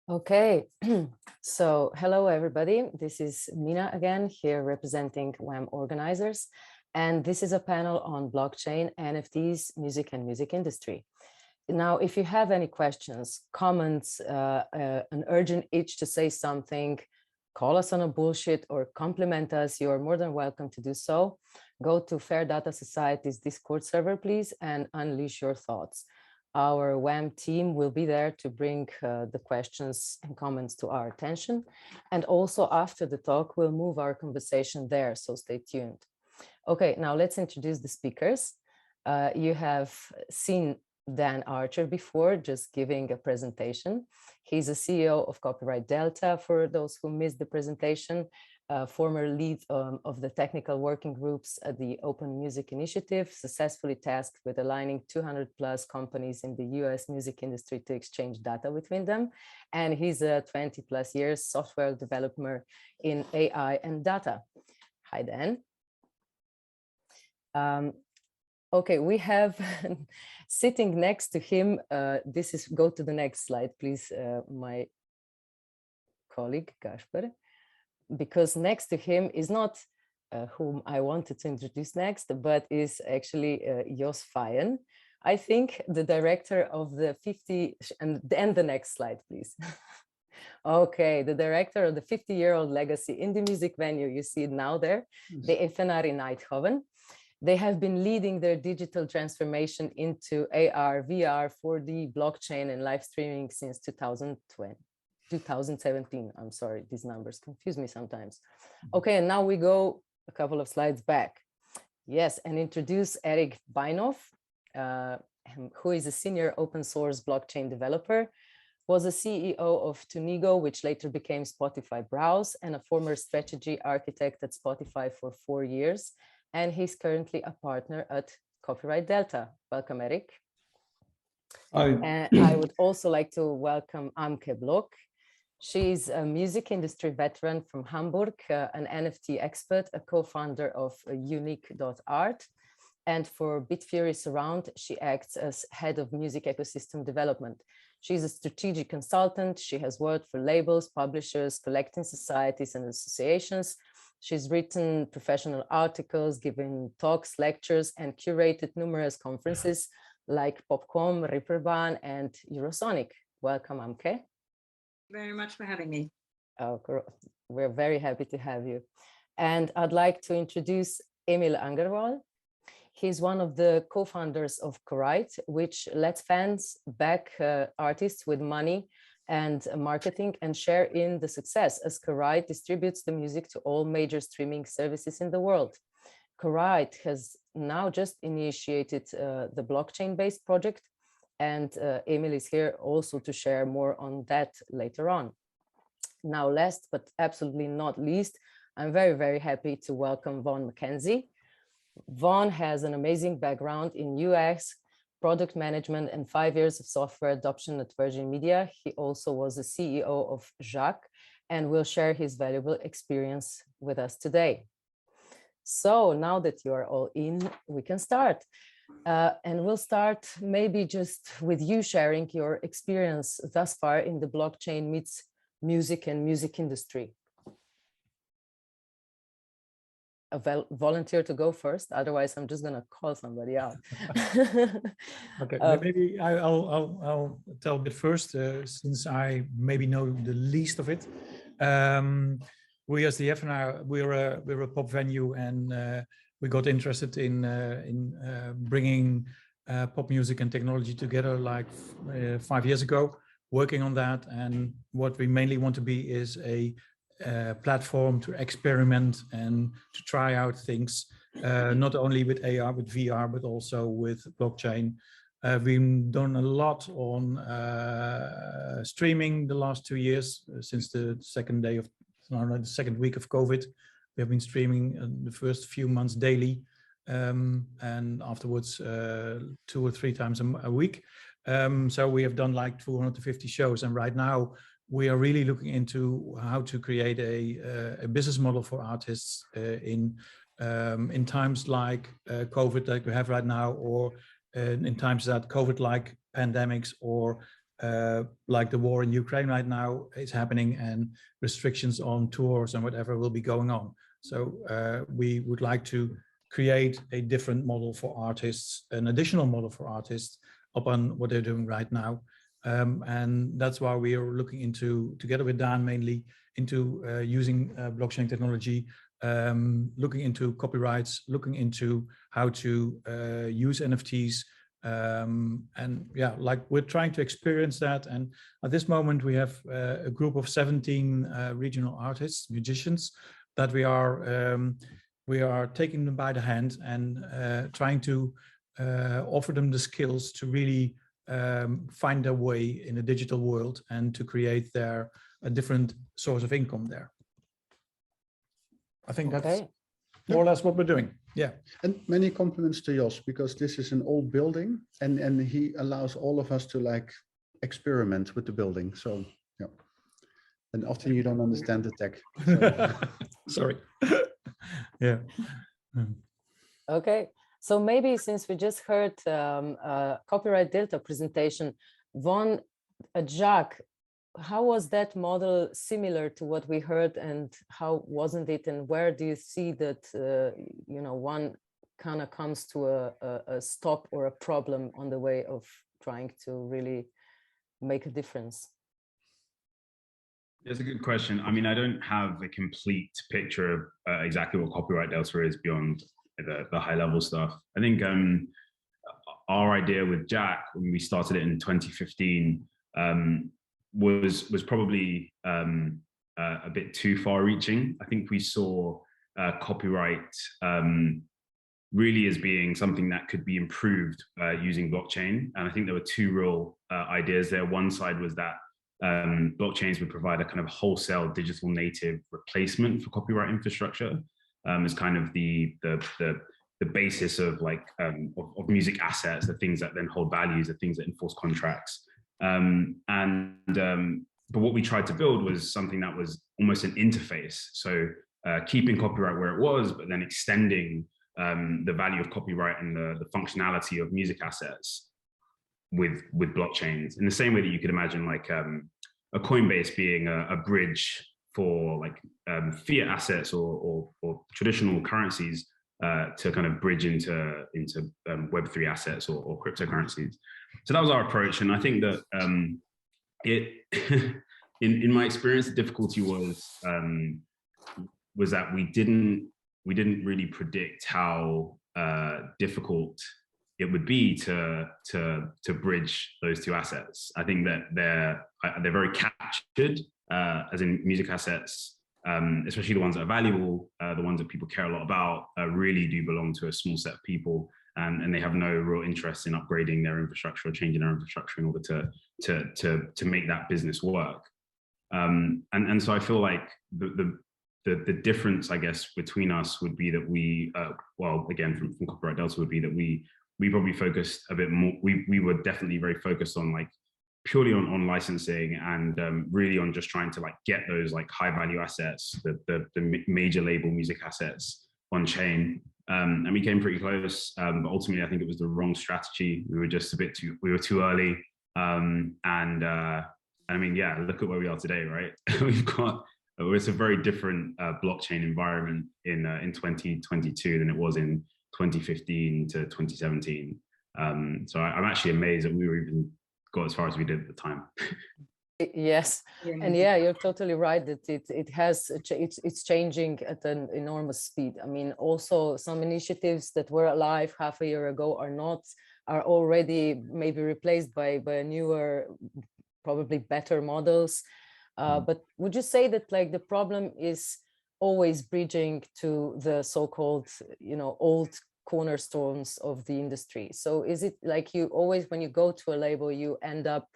Okay, so hello everybody. This is Mina again here representing WAM organizers. And this is a panel on blockchain, NFTs, music and music industry. Now, if you have any questions, comments, an urgent itch to say something, call us on a bullshit or compliment us, you're more than welcome to do so. Go to Fair Data Society's Discord server, please, and unleash your thoughts. Our WAM team will be there to bring the questions and comments to our attention. And also after the talk, we'll move our conversation there, so stay tuned. Okay, now let's introduce the speakers. You have seen Dan Archer before, just giving a presentation. He's a CEO of Copyright Delta, for those who missed the presentation, former lead of the technical working groups at the Open Music Initiative, successfully tasked with aligning 200 plus companies in the US music industry to exchange data between them. And he's a 20 plus years software developer in AI and data. Hi, Dan. Okay, we have sitting next to him, go to the next slide, please, my colleague, Gasper, because next to him is not whom I wanted to introduce next, but is actually Jos Fayen, I think the director of the 50, and the next slide, please. Okay, the director of the 50-year-old legacy indie music venue, you see it now there, the FNR in Eindhoven. They have been leading their digital transformation into AR, VR, 4D, blockchain, and live streaming since 2017. I'm sorry, these numbers confuse me sometimes. Okay, and now we go a couple of slides back. Yes, and introduce Eric Beinhoff, who is a senior open source blockchain developer, was a CEO of Tunigo, which later became Spotify Browse, and a former strategy architect at Spotify for 4 years. And he's currently a partner at Copyright Delta. Welcome, Eric. Hi. And I would also like to welcome Amke Block. She's a music industry veteran from Hamburg, an NFT expert, a co-founder of Unique.art. And for Bitfury Surround, she acts as head of music ecosystem development. She's a strategic consultant. She has worked for labels, publishers, collecting societies and associations. She's written professional articles, given talks, lectures, and curated numerous conferences like PopCom, Ripperbahn, and Eurosonic. Welcome, Amke. Thank you very much for having me. Oh, we're very happy to have you. And I'd like to introduce Emil Angerwal. He's one of the co-founders of Corite, which lets fans back artists with money and marketing and share in the success, as Corite distributes the music to all major streaming services in the world. Corite has now just initiated the blockchain-based project, and Emil is here also to share more on that later on. Now, last but absolutely not least, I'm very, very happy to welcome Vaughn McKenzie. Vaughn has an amazing background in UX, product management, and 5 years of software adoption at Virgin Media. He also was the CEO of Jacques and will share his valuable experience with us today. So now that you are all in, we can start. And we'll start maybe just with you sharing your experience thus far in the blockchain meets music and music industry. A volunteer to go first, otherwise I'm just gonna call somebody out. Okay, maybe I'll tell a bit first, since I maybe know the least of it. We as the FNR, we're a pop venue, and we got interested in bringing pop music and technology together like 5 years ago, working on that. And what we mainly want to be is a platform to experiment and to try out things, not only with AR, with VR, but also with blockchain. We've done a lot on streaming the last 2 years, since the second week of COVID. We have been streaming the first few months daily, and afterwards 2 or 3 times a week. So we have done like 250 shows, and right now we are really looking into how to create a business model for artists in times like COVID that we have right now, or in times that COVID-like pandemics, or like the war in Ukraine right now is happening and restrictions on tours and whatever will be going on. So we would like to create a different model for artists, an additional model for artists upon what they're doing right now. And that's why we are looking into, together with Dan mainly, into using blockchain technology, looking into copyrights, looking into how to use NFTs. And yeah, like we're trying to experience that. And at this moment, we have a group of 17 regional artists, musicians, that we are taking them by the hand and trying to offer them the skills to really find their way in a digital world and to create a different source of income there. I think that's more or less what we're doing. Yeah. And many compliments to Jos, because this is an old building and he allows all of us to like experiment with the building. So yeah. And often you don't understand the tech. So. Sorry. Yeah. Okay. So maybe since we just heard Copyright Delta presentation, Jacques, how was that model similar to what we heard, and how wasn't it? And where do you see that one kind of comes to a stop or a problem on the way of trying to really make a difference? That's a good question. I mean, I don't have a complete picture of exactly what Copyright Delta is beyond the high level stuff. I think our idea with Jack, when we started it in 2015, was probably a bit too far reaching. I think we saw copyright really as being something that could be improved using blockchain. And I think there were two real ideas there. One side was that blockchains would provide a kind of wholesale digital native replacement for copyright infrastructure as kind of the basis of like of music assets, the things that then hold values, the things that enforce contracts. But what we tried to build was something that was almost an interface. So keeping copyright where it was, but then extending the value of copyright and the functionality of music assets with blockchains, in the same way that you could imagine like a Coinbase being a bridge for like fiat assets or traditional currencies to kind of bridge into Web3 assets or cryptocurrencies. So that was our approach, and I think that in my experience, the difficulty was that we didn't really predict how difficult it would be to bridge those two assets. I think that they're very captured, as in music assets, especially the ones that are valuable, the ones that people care a lot about, really do belong to a small set of people, and they have no real interest in upgrading their infrastructure or changing their infrastructure in order to make that business work. And so I feel like the difference, I guess, between us would be that we, well, again, from Copyright Delta, would be that we probably focused a bit more. We were definitely very focused on like purely on licensing and really on just trying to like get those like high value assets, the major label music assets on chain. And we came pretty close, but ultimately I think it was the wrong strategy. We were just we were too early. And I mean, yeah, look at where we are today, right? It's a very different blockchain environment in 2022 than it was in 2015 to 2017. So I'm actually amazed that we were even got as far as we did at the time. Yes, and yeah, you're totally right that it's changing at an enormous speed. I mean, also some initiatives that were alive half a year ago are already maybe replaced by newer, probably better models. But would you say that like the problem is always bridging to the so-called, old cornerstones of the industry? So is it like you always, when you go to a label, you end up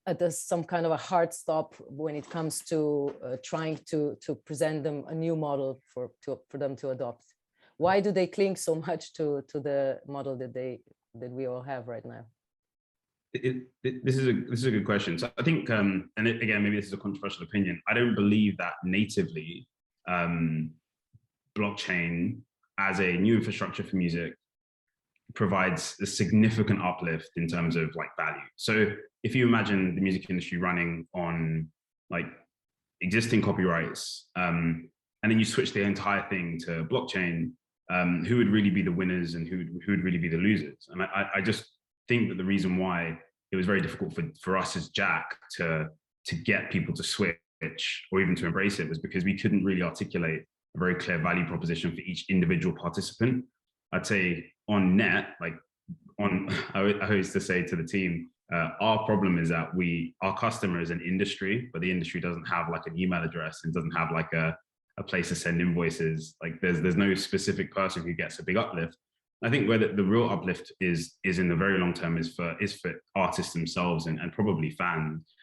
at some kind of a hard stop when it comes to trying to present them a new model for them to adopt? Why do they cling so much to the model that we all have right now? This is a good question. So I think, and again, maybe this is a controversial opinion, I don't believe that natively blockchain as a new infrastructure for music provides a significant uplift in terms of like value. So if you imagine the music industry running on like existing copyrights, and then you switch the entire thing to blockchain, who would really be the winners and who would really be the losers? And I just think that the reason why it was very difficult for us as Jack to get people to switch or even to embrace it was because we couldn't really articulate a very clear value proposition for each individual participant. I'd say on net, like I used to say to the team, our problem is that our customer is an industry, but the industry doesn't have like an email address and doesn't have like a place to send invoices. Like there's no specific person who gets a big uplift. I think where the real uplift is in the very long term is for artists themselves and probably fans,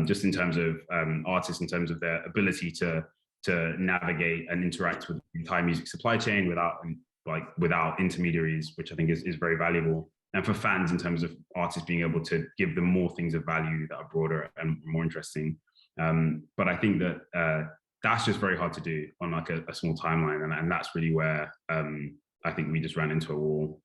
just in terms of artists, in terms of their ability to navigate and interact with the entire music supply chain without intermediaries, which I think is very valuable. And for fans, in terms of artists being able to give them more things of value that are broader and more interesting. But I think that that's just very hard to do on like a small timeline. And that's really where I think we just ran into a wall.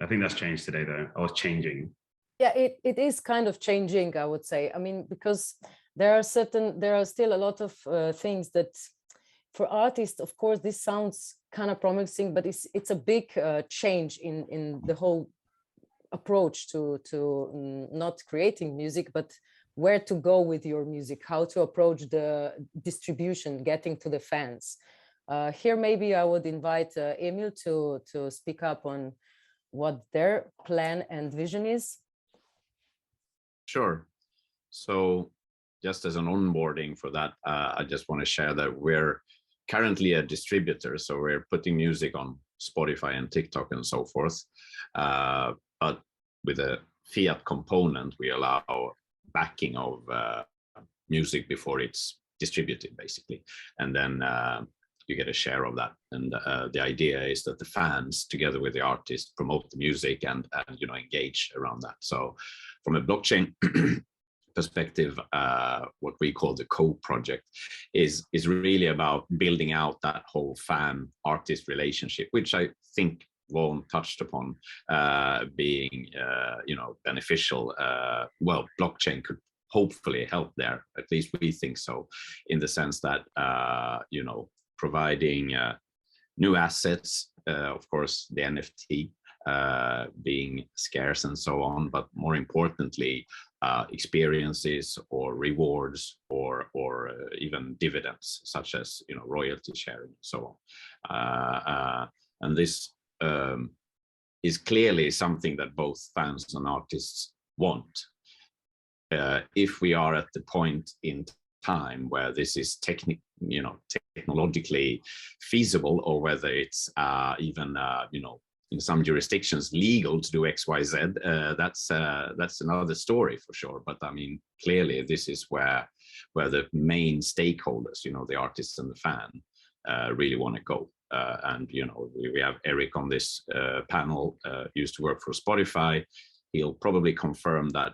I think that's changed today though, or it's changing. Yeah, it is kind of changing, I would say. I mean, because there are still a lot of things that for artists, of course, this sounds kind of promising, but it's a big change in the whole approach to not creating music, but where to go with your music, how to approach the distribution, getting to the fans. Here, maybe I would invite Emil to speak up on what their plan and vision is. Sure. So just as an onboarding for that, I just want to share that we're currently a distributor. So we're putting music on Spotify and TikTok and so forth. But with a fiat component, we allow backing of music before it's distributed, basically. And then you get a share of that. And the idea is that the fans, together with the artist, promote the music and engage around that. So from a blockchain perspective, what we call the co-project is really about building out that whole fan-artist relationship, which I think Vaughan touched upon being beneficial. Well, blockchain could hopefully help there. At least we think so, in the sense that providing new assets, of course, the NFT being scarce and so on, but more importantly, experiences or rewards or even dividends, such as royalty sharing and so on. And this is clearly something that both fans and artists want. If we are at the point in time where this is technologically feasible, or whether it's even in some jurisdictions legal to do XYZ, that's another story for sure. But I mean, clearly this is where the main stakeholders, the artists and the fan, really want to go. And we have Eric on this panel, used to work for Spotify. He'll probably confirm that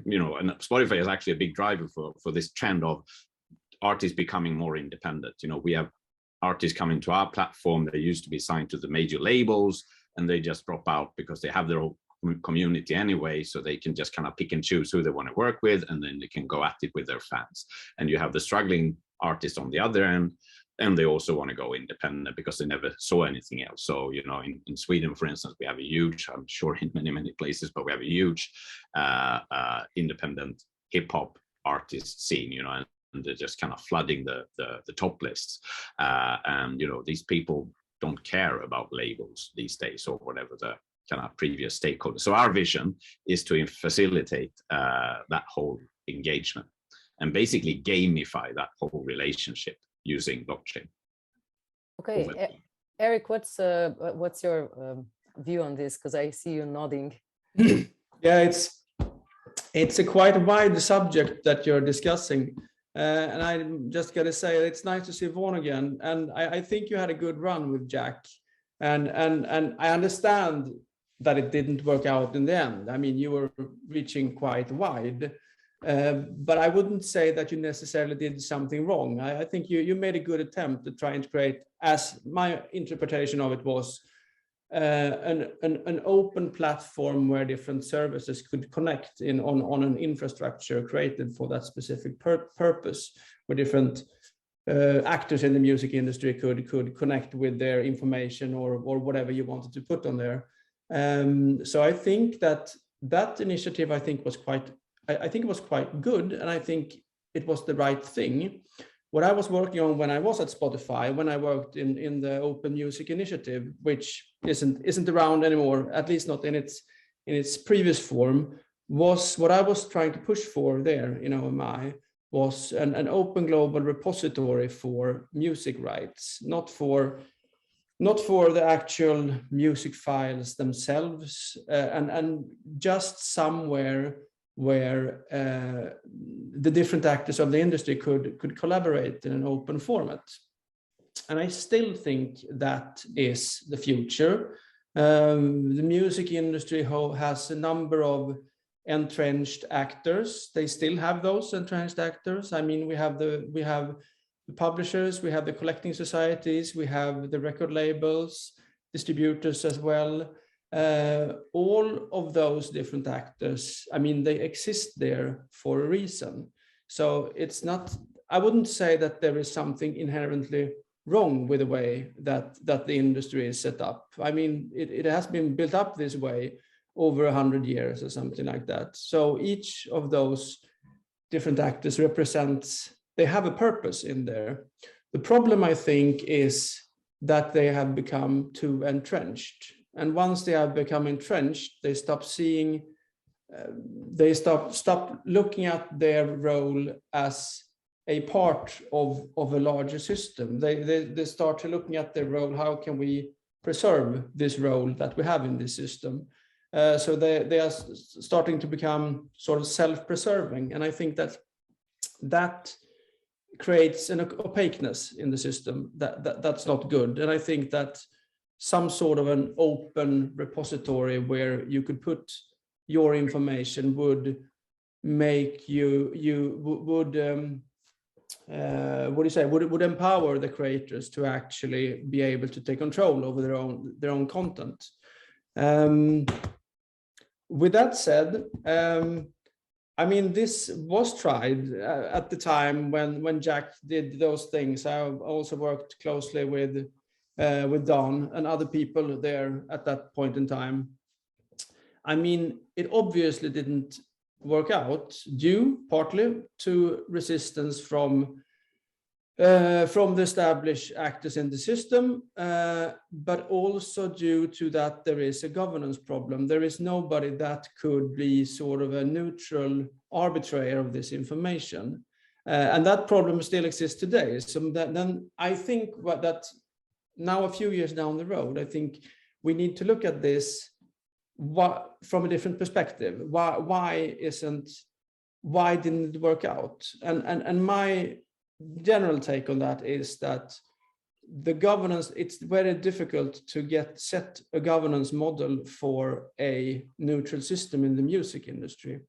and Spotify is actually a big driver for this trend of artists becoming more independent. We have artists coming to our platform. They used to be signed to the major labels, and they just drop out because they have their own community anyway, so they can just kind of pick and choose who they want to work with, and then they can go at it with their fans. And you have the struggling artist on the other end, and they also want to go independent because they never saw anything else. So, in Sweden, for instance, we have a huge, I'm sure in many, many places, but we have a huge independent hip hop artist scene, and they're just kind of flooding the top lists. And, these people don't care about labels these days or whatever the kind of previous stakeholders. So our vision is to facilitate that whole engagement and basically gamify that whole relationship using blockchain. Okay, Eric, what's your view on this? Because I see you nodding. Yeah, it's a quite wide subject that you're discussing, and I'm just gonna say it's nice to see Vaughan again. And I think you had a good run with Jack, and I understand that it didn't work out in the end. I mean, you were reaching quite wide. But I wouldn't say that you necessarily did something wrong. I think you made a good attempt to try and create, as my interpretation of it was, an open platform where different services could connect on an infrastructure created for that specific purpose, where different actors in the music industry could connect with their information or whatever you wanted to put on there. So I think that initiative was quite good, and I think it was the right thing. What I was working on when I was at Spotify, when I worked in the Open Music Initiative, which isn't around anymore, at least not in its previous form, was what I was trying to push for there in OMI was an open global repository for music rights, not for the actual music files themselves, and just somewhere where the different actors of the industry could collaborate in an open format. And I still think that is the future. The music industry has a number of entrenched actors. They still have those entrenched actors. I mean, we have the publishers, we have the collecting societies, we have the record labels, distributors as well. All of those different actors, I mean, they exist there for a reason. So it's not, I wouldn't say that there is something inherently wrong with the way that the industry is set up. I mean, it has been built up this way over 100 years or something like that. So each of those different actors they have a purpose in there. The problem, I think, is that they have become too entrenched. And once they have become entrenched, they stop seeing, they stop looking at their role as a part of a larger system. They start looking at their role, how can we preserve this role that we have in this system? So they are starting to become sort of self-preserving. And I think that creates an opaqueness in the system that's not good. And I think that some sort of an open repository where you could put your information would make would empower the creators to actually be able to take control over their own content. With that said, I mean, this was tried at the time when Jack did those things. I also worked closely with Don and other people there at that point in time. I mean, it obviously didn't work out due partly to resistance from the established actors in the system, but also due to that there is a governance problem. There is nobody that could be sort of a neutral arbitrator of this information. And that problem still exists today. So then I think that now a few years down the road, I think we need to look at this from a different perspective. Why didn't it work out? And my general take on that is that the governance, it's very difficult to set a governance model for a neutral system in the music industry.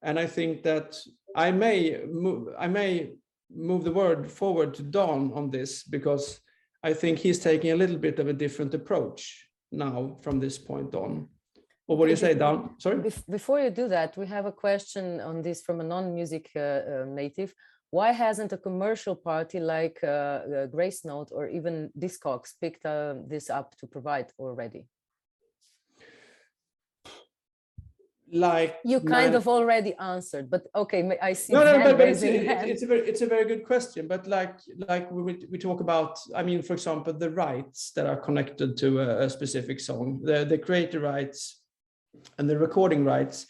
And I think that I may move the word forward to Don on this, because I think he's taking a little bit of a different approach now from this point on. Or what do you say, Don? Sorry? Before you do that, we have a question on this from a non-music native. Why hasn't a commercial party like Grace Note or even Discogs picked this up to provide already? Like you kind of already answered, but okay, I see. No, but it's a very good question. But like we talk about, I mean, for example, the rights that are connected to a specific song, the creator rights and the recording rights,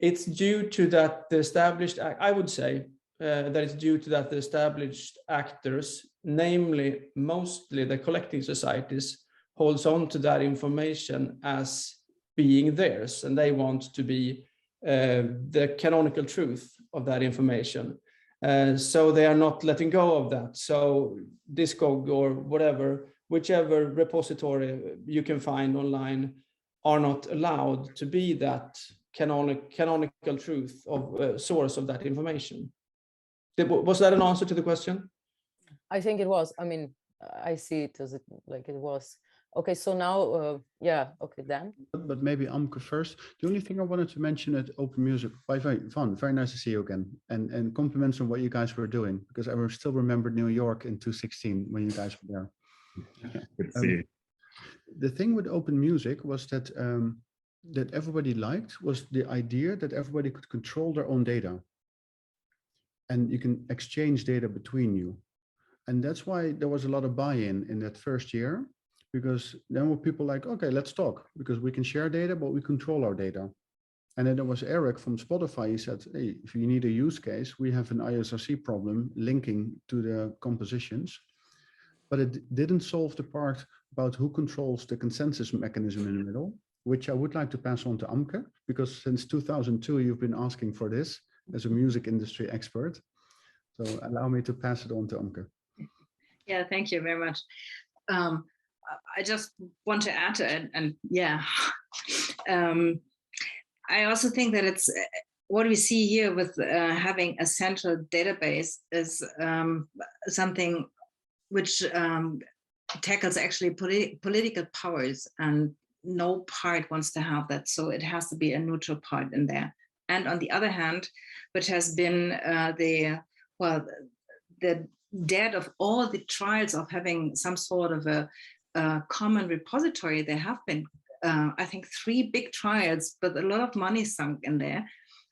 it's due to that the established, I would say that it's due to that the established actors, namely mostly the collecting societies, holds on to that information as being theirs, and they want to be the canonical truth of that information. So they are not letting go of that. So Discog or whichever repository you can find online are not allowed to be that canonical truth of source of that information. Was that an answer to the question? I think it was. I mean, I see it as like it was. Okay, so now, yeah, okay, Dan. But maybe Amke first. The only thing I wanted to mention at Open Music, by the way, Van, very nice to see you again. And compliments on what you guys were doing, because I still remember New York in 2016 when you guys were there. Good to see you. The thing with Open Music was that that everybody liked was the idea that everybody could control their own data. And you can exchange data between you. And that's why there was a lot of buy-in in that first year, because then were people like, okay, let's talk, because we can share data, but we control our data. And then there was Eric from Spotify. He said, hey, if you need a use case, we have an ISRC problem linking to the compositions. But it didn't solve the part about who controls the consensus mechanism in the middle, which I would like to pass on to Amke, because since 2002, you've been asking for this as a music industry expert. So allow me to pass it on to Amke. Yeah, thank you very much. I just want to add to it, and yeah, I also think that it's what we see here with having a central database is something which tackles actually political powers, and no part wants to have that. So it has to be a neutral part in there. And on the other hand, which has been the dead of all the trials of having some sort of a common repository, there have been, I think, 3 big trials, but a lot of money sunk in there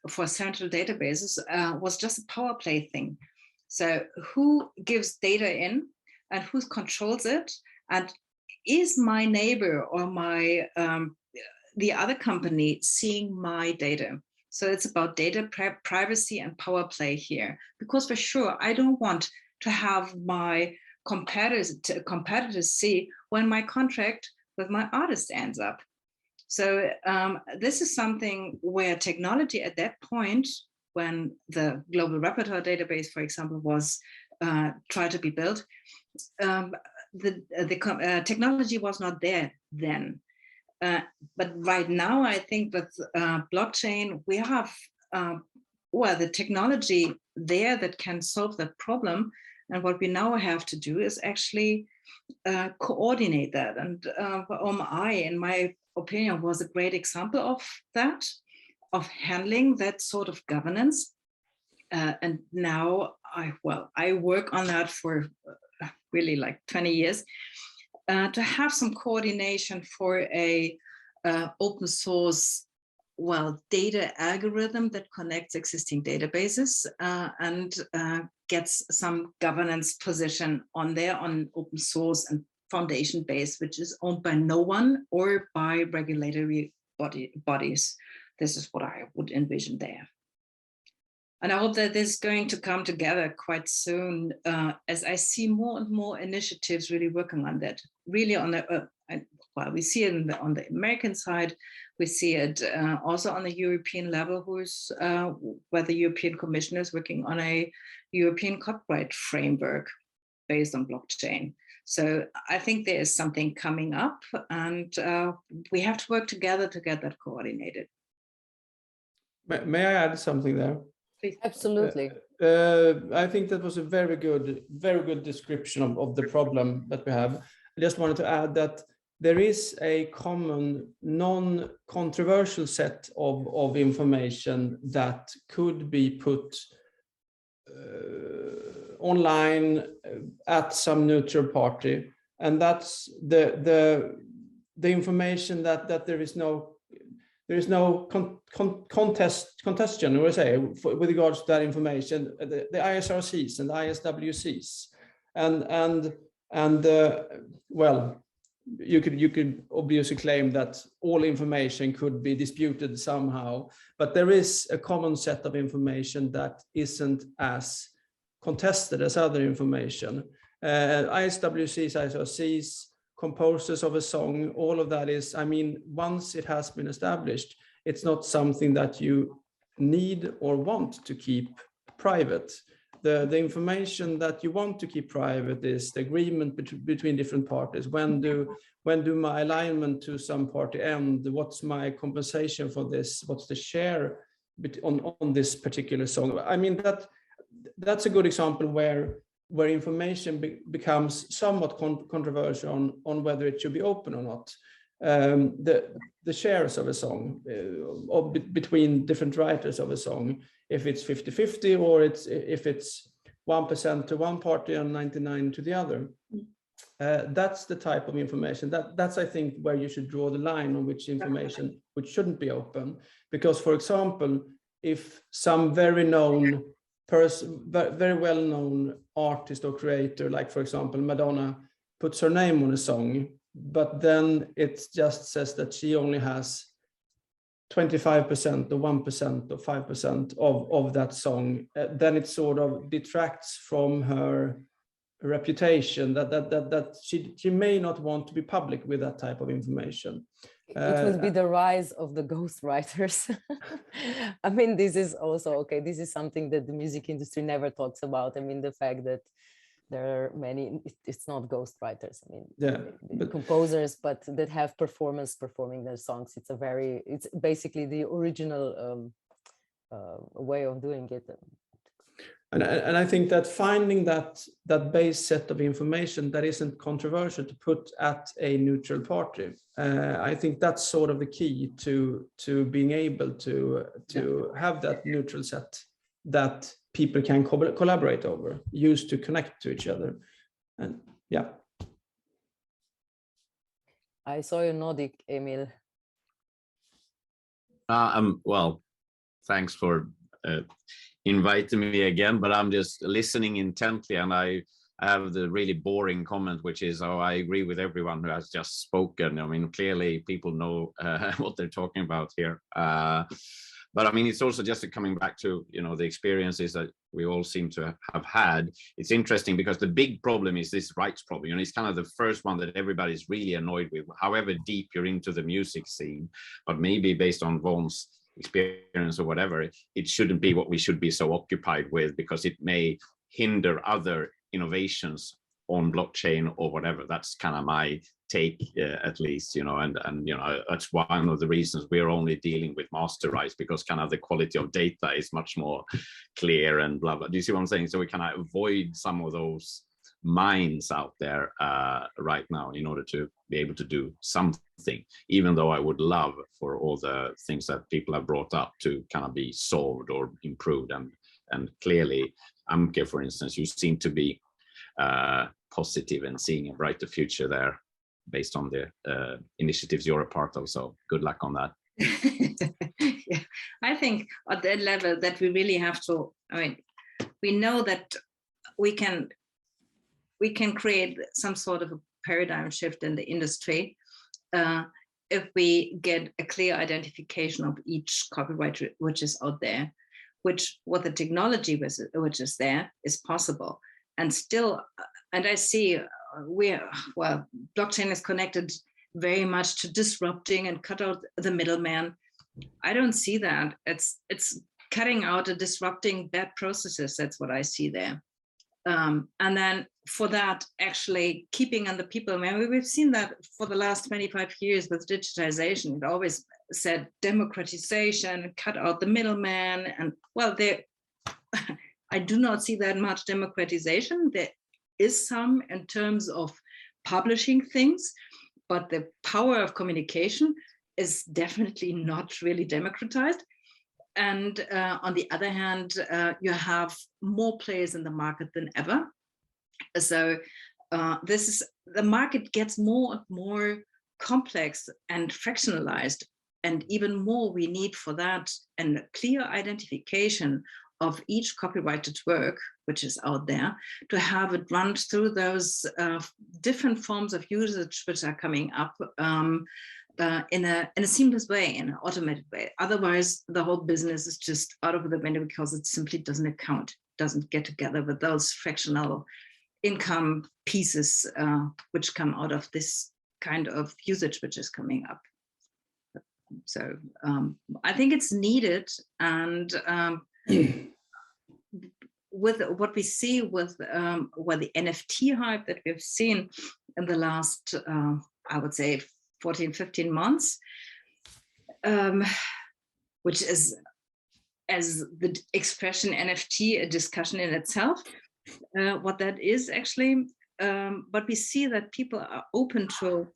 for central databases, was just a power play thing. So who gives data in and who controls it? And is my neighbor or my the other company seeing my data? So it's about data privacy and power play here, because for sure, I don't want to have my competitors see when my contract with my artist ends up. So this is something where technology at that point, when the global repertoire database, for example, was tried to be built, the technology was not there then. But right now, I think with blockchain, we have the technology there that can solve that problem. And what we now have to do is actually coordinate that. And OMI, in my opinion, was a great example of that, of handling that sort of governance. And now I work on that for really like 20 years. To have some coordination for a open source, data algorithm that connects existing databases and gets some governance position on there on open source and foundation base, which is owned by no one or by regulatory bodies. This is what I would envision there. And I hope that this is going to come together quite soon, as I see more and more initiatives really working on that. Really on the, we see it on the American side, we see it also on the European level, where the European Commission is working on a European copyright framework based on blockchain. So I think there is something coming up, and we have to work together to get that coordinated. May I add something there? Absolutely. I think that was a very good description of the problem that we have. I just wanted to add that there is a common non-controversial set of information that could be put online at some neutral party, and that's the information that there is no contestation, or say, with regards to that information, the ISRCs and the ISWCs, and you could obviously claim that all information could be disputed somehow, but there is a common set of information that isn't as contested as other information. ISWCs, ISRCs, composers of a song, all of that is, once it has been established, it's not something that you need or want to keep private. The information that you want to keep private is the agreement between different parties. When do my alignment to some party end? What's my compensation for this? What's the share on this particular song? That's a good example where where information becomes somewhat controversial on whether it should be open or not. The shares of a song or between different writers of a song, if it's 50-50 or if it's 1% to one party and 99% to the other. That's the type of information that's I think where you should draw the line on which information which shouldn't be open. Because, for example, if some very known person, very well-known artist or creator, like for example Madonna, puts her name on a song, but then it just says that she only has 25% or 1% or 5% of that song, then it sort of detracts from her reputation that she may not want to be public with that type of information. It would be the rise of the ghostwriters. I mean, this is also, okay, this is something that the music industry never talks about. I mean, the fact that there are many, it's not ghostwriters. I mean, yeah, composers, but that have performing their songs. It's basically the original way of doing it. And I think that finding that base set of information that isn't controversial to put at a neutral party, I think that's sort of the key to being able to have that neutral set that people can collaborate over, use to connect to each other. And yeah. I saw you nodding, Emil. Well, thanks for inviting me again, but I'm just listening intently, and I have the really boring comment, which is, oh, I agree with everyone who has just spoken. I mean, clearly people know what they're talking about here. But I mean, it's also just coming back to, you know, the experiences that we all seem to have had. It's interesting because the big problem is this rights problem. You know, it's kind of the first one that everybody's really annoyed with, however deep you're into the music scene. But maybe based on Vaughn's experience or whatever, it shouldn't be what we should be so occupied with, because it may hinder other innovations on blockchain or whatever. That's kind of my take, at least, you know, and you know, that's one of the reasons we're only dealing with master rights, because kind of the quality of data is much more clear and blah blah. Do you see what I'm saying? So we kind of avoid some of those mines out there right now in order to be able to do something, even though I would love for all the things that people have brought up to kind of be solved or improved. And clearly, Amke, for instance, you seem to be positive and seeing a brighter future there based on the initiatives you're a part of. So good luck on that. Yeah, I think at that level that we really have to, I mean, we know that we can create some sort of a paradigm shift in the industry if we get a clear identification of each copyright which is out there, what the technology which is there is possible. And still, and I see blockchain is connected very much to disrupting and cut out the middleman. I don't see that. It's cutting out and disrupting bad processes. That's what I see there. And then for that, actually keeping on the people. I mean, we've seen that for the last 25 years with digitization. It always said democratization, cut out the middleman. And well, I do not see that much democratization. There is some in terms of publishing things, but the power of communication is definitely not really democratized. And on the other hand, you have more players in the market than ever. So the market gets more and more complex and fractionalized, and even more we need for that and clear identification of each copyrighted work which is out there, to have it run through those different forms of usage which are coming up in a seamless way, in an automated way. Otherwise, the whole business is just out of the window because it simply doesn't doesn't get together with those fractional income pieces which come out of this kind of usage which is coming up. So I think it's needed, and with what we see with the NFT hype that we've seen in the last, I would say, 14, 15 months, which is, as the expression NFT, a discussion in itself. what that is actually. But we see that people are open to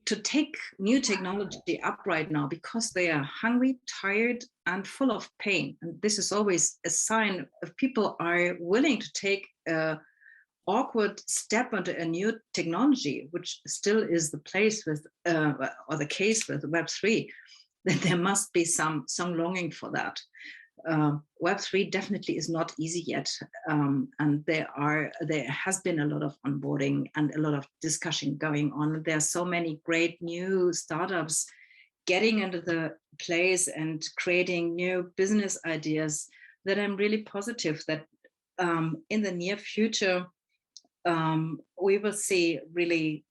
take new technology up right now because they are hungry, tired, and full of pain. And this is always a sign of people are willing to take a awkward step into a new technology, which still is the place with or the case with Web3, that there must be some longing for that. Web3 definitely is not easy yet, and there has been a lot of onboarding and a lot of discussion going on. There are so many great new startups getting into the place and creating new business ideas that I'm really positive that in the near future we will see really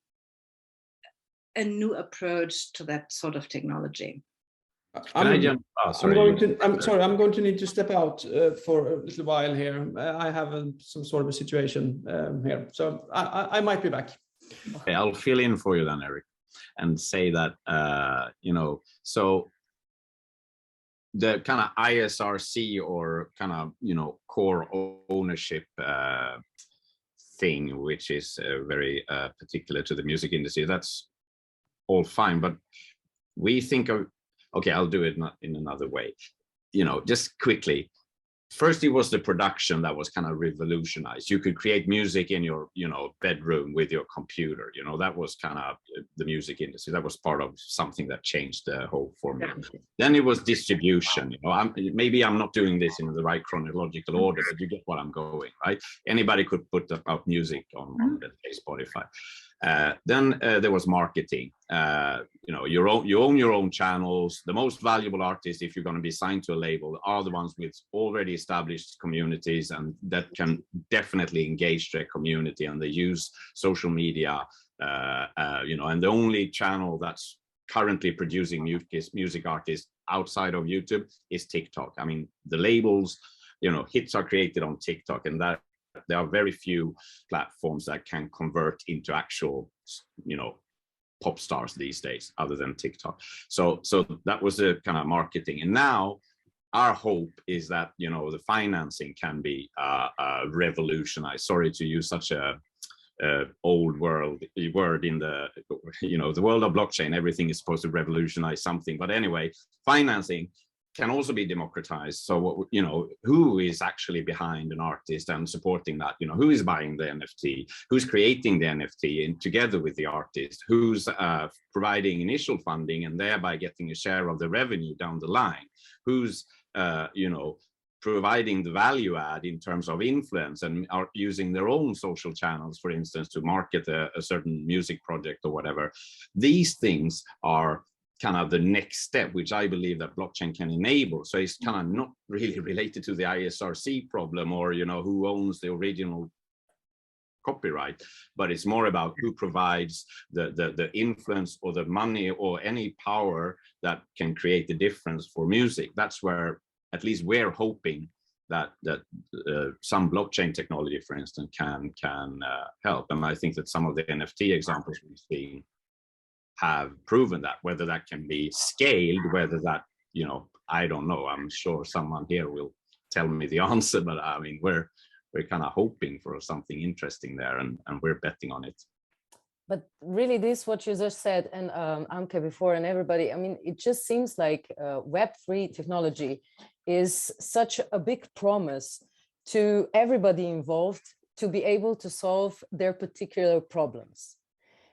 a new approach to that sort of technology. I'm going to need to step out for a little while here. I have some sort of a situation here, so I might be back. Okay, I'll fill in for you then, Eric, and say that so the kind of ISRC or kind of core ownership thing, which is very particular to the music industry, that's all fine, but we think of, okay, I'll do it in another way. Just quickly. First, it was the production that was kind of revolutionized. You could create music in your, bedroom with your computer. That was kind of the music industry. That was part of something that changed the whole formula. Yeah. Then it was distribution. Maybe I'm not doing this in the right chronological order, but you get what I'm going, right? Anybody could put out music on Spotify. Then there was marketing. You own your own channels. The most valuable artists, if you're going to be signed to a label, are the ones with already established communities and that can definitely engage their community, and they use social media. And the only channel that's currently producing music artists outside of YouTube is TikTok. I mean, the labels, hits are created on TikTok, and that there are very few platforms that can convert into actual, pop stars these days, other than TikTok. So that was the kind of marketing. And now our hope is that, the financing can be revolutionized. Sorry to use such a old word in the, the world of blockchain. Everything is supposed to revolutionize something. But anyway, financing can also be democratized. So, who is actually behind an artist and supporting that? Who is buying the NFT? Who's creating the NFT and together with the artist? Who's providing initial funding and thereby getting a share of the revenue down the line? Who's, providing the value add in terms of influence and are using their own social channels, for instance, to market a certain music project or whatever? These things are kind of the next step, which I believe that blockchain can enable. So it's kind of not really related to the ISRC problem or, who owns the original copyright, but it's more about who provides the influence or the money or any power that can create the difference for music. That's where at least we're hoping that some blockchain technology, for instance, can help. And I think that some of the NFT examples we've seen have proven that. Whether that can be scaled, whether that, I don't know. I'm sure someone here will tell me the answer, but I mean, we're kind of hoping for something interesting there, and we're betting on it. But really, this what you just said, and Amke before, and everybody, I mean, it just seems like Web3 technology is such a big promise to everybody involved to be able to solve their particular problems.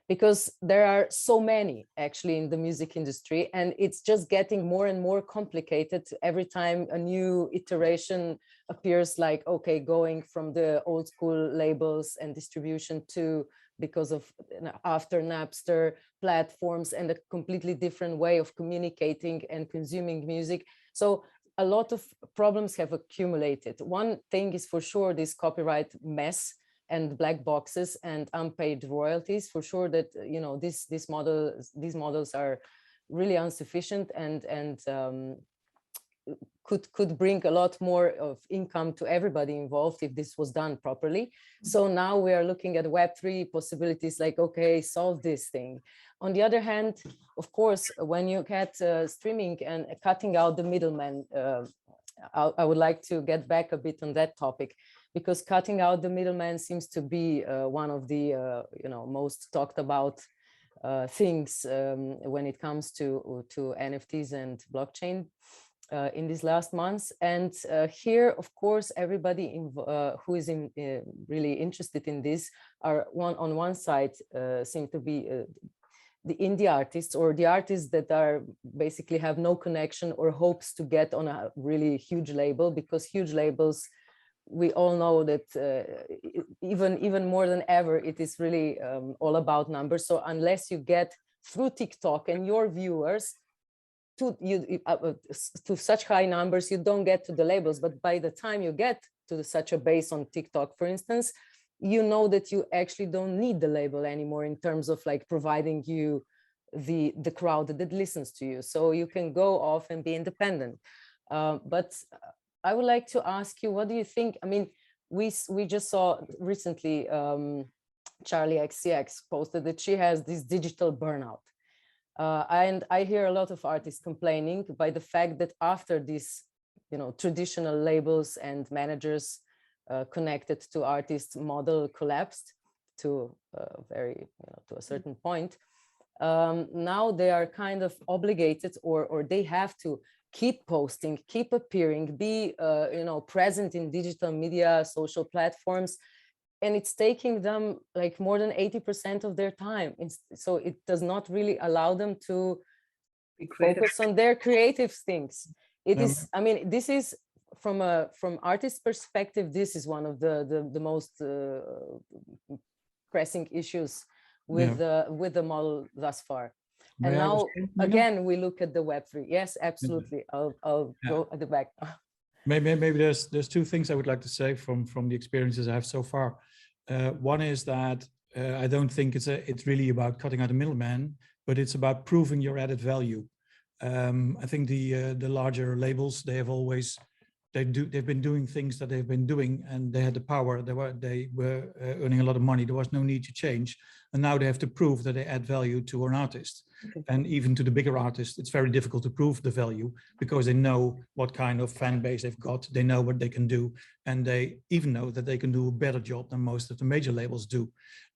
Because there are so many actually in the music industry, and it's just getting more and more complicated every time a new iteration appears, like, okay, going from the old school labels and distribution to, because of after Napster, platforms and a completely different way of communicating and consuming music. So a lot of problems have accumulated. One thing is for sure, this copyright mess and black boxes and unpaid royalties, for sure that, these models are really insufficient and could bring a lot more of income to everybody involved if this was done properly. So now we are looking at Web3 possibilities, like, okay, solve this thing. On the other hand, of course, when you get streaming and cutting out the middleman, I would like to get back a bit on that topic. because cutting out the middleman seems to be one of the most talked about things when it comes to NFTs and blockchain in these last months. And here, of course, everybody who is really interested in this are on one side seem to be the indie artists, or the artists that are basically have no connection or hopes to get on a really huge label, because huge labels, we all know that even more than ever, it is really all about numbers. So unless you get through TikTok and your viewers to such high numbers, you don't get to the labels. But by the time you get to such a base on TikTok, for instance, you know that you actually don't need the label anymore in terms of like providing you the crowd that listens to you. So you can go off and be independent. But I would like to ask you, what do you think? I mean, we just saw recently Charlie XCX posted that she has this digital burnout. And I hear a lot of artists complaining by the fact that after these, traditional labels and managers connected to artists model collapsed to a certain point, now they are kind of obligated, or they have to keep posting, keep appearing, be present in digital media, social platforms, and it's taking them like more than 80% of their time. So it does not really allow them to focus on their creative things. It is, I mean, this is from artist perspective, this is one of the most pressing issues with the model thus far. And now again, we look at the Web3. Yes, absolutely. I'll go at the back. Maybe there's two things I would like to say from the experiences I have so far. One is that I don't think it's really about cutting out a middleman, but it's about proving your added value. I think the larger labels, they've been doing things that they've been doing, and they had the power. They were earning a lot of money. There was no need to change, and now they have to prove that they add value to an artist. Okay. And even to the bigger artists, it's very difficult to prove the value, because they know what kind of fan base they've got. They know what they can do, and they even know that they can do a better job than most of the major labels do.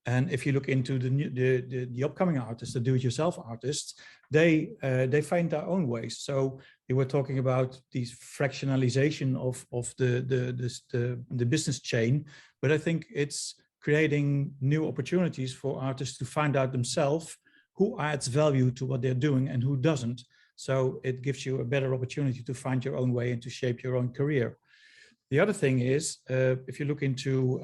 And if you look into the upcoming artists, the do-it-yourself artists, they find their own ways. So you were talking about these fractionalization of the business chain, but I think it's creating new opportunities for artists to find out themselves who adds value to what they're doing and who doesn't. So it gives you a better opportunity to find your own way and to shape your own career. The other thing is, if you look into,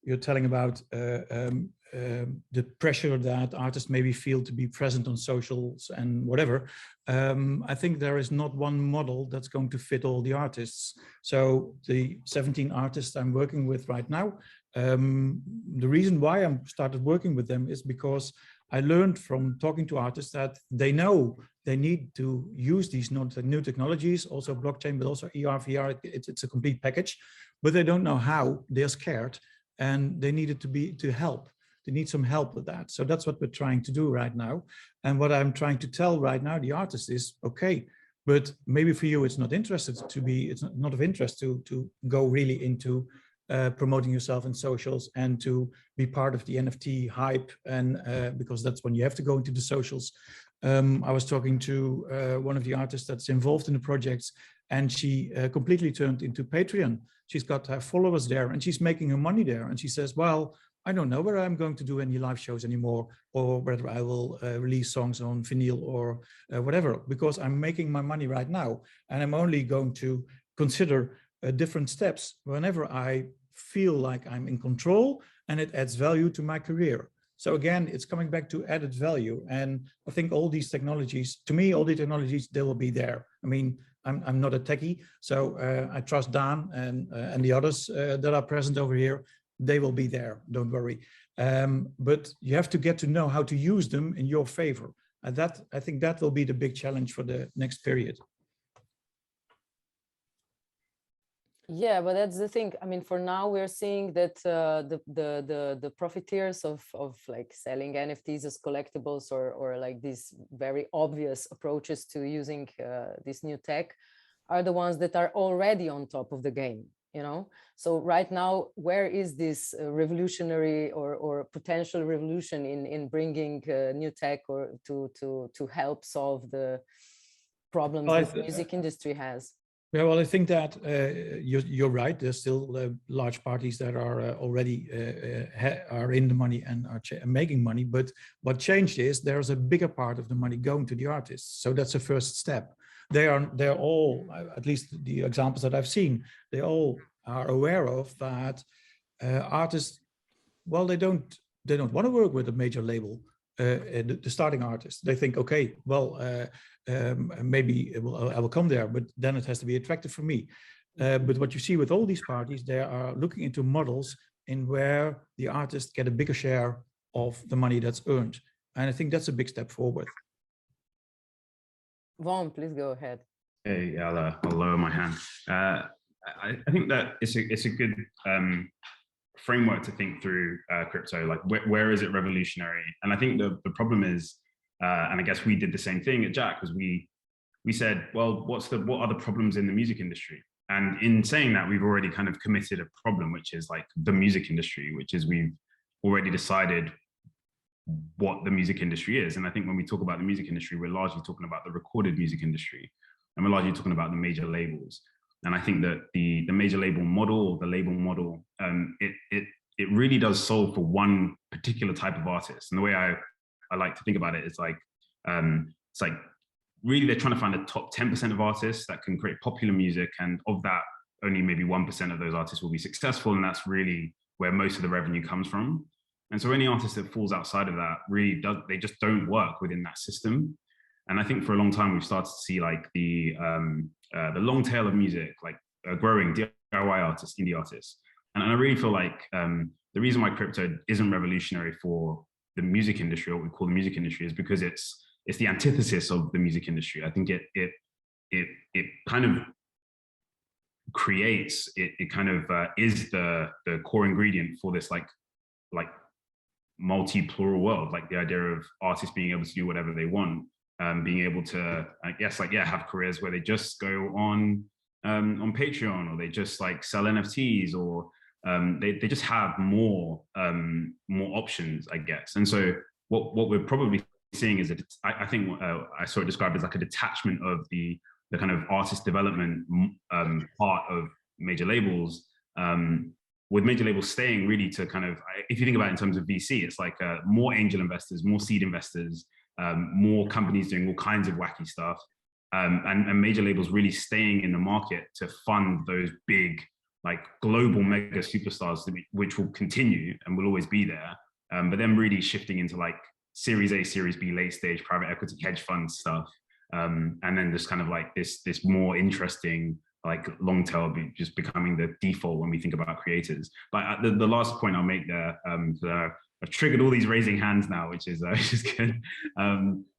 you're telling about the pressure that artists maybe feel to be present on socials and whatever. I think there is not one model that's going to fit all the artists. So the 17 artists I'm working with right now, the reason why I started working with them is because I learned from talking to artists that they know they need to use these new technologies, also blockchain, but also AR, VR, it's a complete package, but they don't know how. They're scared, and they needed to help. They need some help with that. So that's what we're trying to do right now. And what I'm trying to tell right now the artist is, okay, but maybe for you it's not not of interest to go really into promoting yourself in socials and to be part of the NFT hype, and because that's when you have to go into the socials. I was talking to one of the artists that's involved in the projects, and she completely turned into Patreon. She's got her followers there, and she's making her money there. And she says, well, I don't know whether I'm going to do any live shows anymore, or whether I will release songs on vinyl or whatever, because I'm making my money right now. And I'm only going to consider different steps whenever I feel like I'm in control and it adds value to my career. So again, it's coming back to added value. And I think all these technologies, to me, all the technologies, they will be there. I mean, I'm not a techie, so I trust Dan and the others that are present over here. They will be there, don't worry. But you have to get to know how to use them in your favor. And that, I think that will be the big challenge for the next period. Yeah, but that's the thing. I mean, for now, we're seeing that the profiteers of like selling NFTs as collectibles or like these very obvious approaches to using this new tech are the ones that are already on top of the game. you know. So right now, where is this revolutionary or potential revolution in bringing new tech or to help solve the problems that the music industry has? Yeah, well, I think that you're right. There's still large parties that are already are in the money and are making money. But what changed is there's a bigger part of the money going to the artists. So that's the first step. They're all, at least the examples that I've seen, they all are aware of that artists. Well, they don't want to work with a major label. The starting artists, they think, okay, well, maybe I will come there, but then it has to be attractive for me. But what you see with all these parties, they are looking into models in where the artists get a bigger share of the money that's earned. And I think that's a big step forward. Vaughn, please go ahead. Hey, I'll lower my hand. I think that it's a good framework to think through crypto, like where is it revolutionary? And I think the problem is, and I guess we did the same thing at Jack, was we said, well, what are the problems in the music industry? And in saying that, we've already kind of committed a problem, which is like the music industry, which is we've already decided what the music industry is. And I think when we talk about the music industry, we're largely talking about the recorded music industry, and we're largely talking about the major labels. And I think that the major label model, or the label model, it really does solve for one particular type of artist. And the way I like to think about it is like, it's like really they're trying to find the top 10% of artists that can create popular music. And of that, only maybe 1% of those artists will be successful. And that's really where most of the revenue comes from. And so any artist that falls outside of that really they just don't work within that system. And I think for a long time, we've started to see like the long tail of music, like growing DIY artists, indie artists. And I really feel like the reason why crypto isn't revolutionary for the music industry, or what we call the music industry, is because it's the antithesis of the music industry. I think it kind of creates, it kind of is the core ingredient for this like multi-plural world, like the idea of artists being able to do whatever they want. Being able to, I guess, like, yeah, have careers where they just go on Patreon, or they just like sell NFTs, or they just have more options, I guess. And so what we're probably seeing is that I think I sort of described as like a detachment of the kind of artist development part of major labels, with major labels staying really to kind of, if you think about it in terms of VC, it's like more angel investors, more seed investors, more companies doing all kinds of wacky stuff, and major labels really staying in the market to fund those big, like global mega superstars, which will continue and will always be there. But then really shifting into like Series A, Series B, late stage private equity hedge fund stuff, and then just kind of like this more interesting, like long tail just becoming the default when we think about creators. But the last point I'll make there, I've triggered all these raising hands now, which is good.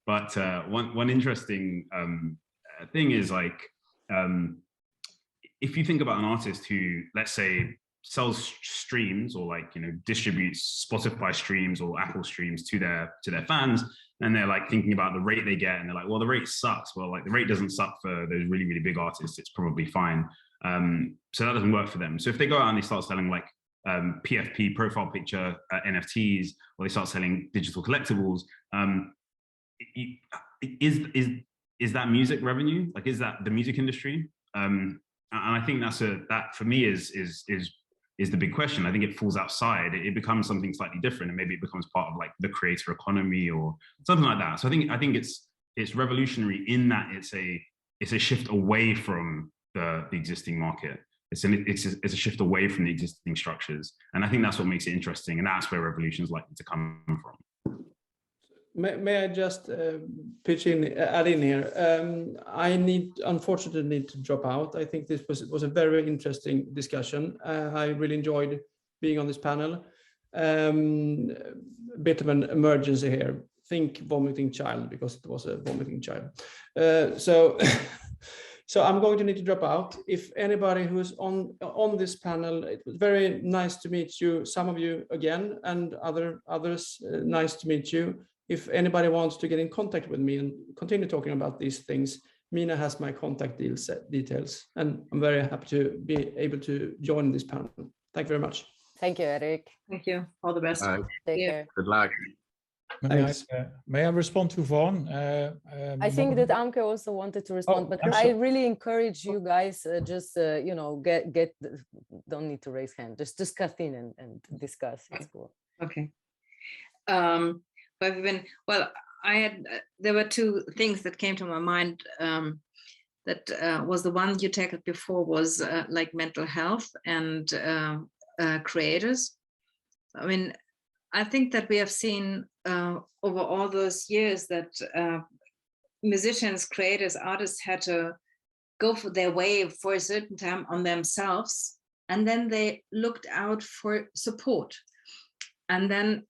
But one interesting thing is like, if you think about an artist who, let's say, sells streams, or like, you know, distributes Spotify streams or Apple streams to their fans, and they're like thinking about the rate they get, and they're like, well, the rate sucks. Well, like the rate doesn't suck for those really, really big artists. It's probably fine. So that doesn't work for them. So if they go out and they start selling like PFP, profile picture NFTs, or they start selling digital collectibles, is that music revenue? Like, is that the music industry? And I think that for me is the big question. I think it falls outside. It becomes something slightly different, and maybe it becomes part of like the creator economy or something like that. So I think it's revolutionary in that it's a shift away from the existing market. It's a shift away from the existing structures, and I think that's what makes it interesting, and that's where revolution is likely to come from. May I just pitch in, add in here? I unfortunately need to drop out. I think this was a very interesting discussion. I really enjoyed being on this panel. A bit of an emergency here. Think vomiting child, because it was a vomiting child. So I'm going to need to drop out. If anybody who's on this panel, it was very nice to meet you, some of you again, and others, nice to meet you. If anybody wants to get in contact with me and continue talking about these things, Mina has my contact details, and I'm very happy to be able to join this panel. Thank you very much. Thank you, Eric. Thank you. All the best. Take Yeah. care. Good luck. May I respond to Vaughn? I think that Anke also wanted to respond, but I really encourage you guys just you know, don't need to raise hand, just cut in and discuss. It's cool. Okay. Well, there were two things that came to my mind. That was the one you tackled before, was like mental health and creators. I mean, I think that we have seen over all those years that musicians, creators, artists had to go for their way for a certain time on themselves, and then they looked out for support. And then,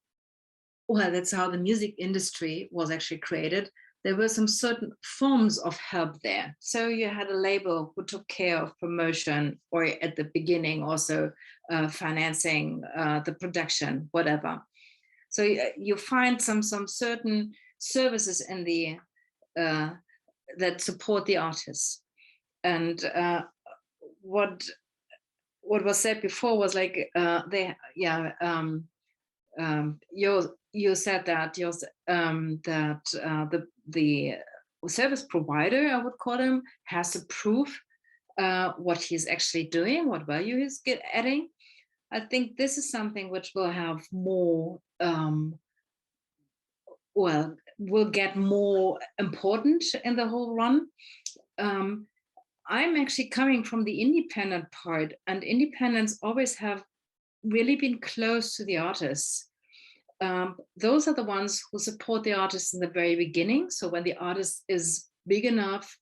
well, that's how the music industry was actually created. There were some certain forms of help there. So you had a label who took care of promotion, or at the beginning also financing the production, whatever. So you find some certain services in the that support the artists. And what was said before was like you said that the service provider, I would call him, has to prove what he's actually doing, what value he's adding. I think this is something which will have more, will get more important in the whole run. I'm actually coming from the independent part, and independents always have really been close to the artists. Those are the ones who support the artist in the very beginning. So when the artist is big enough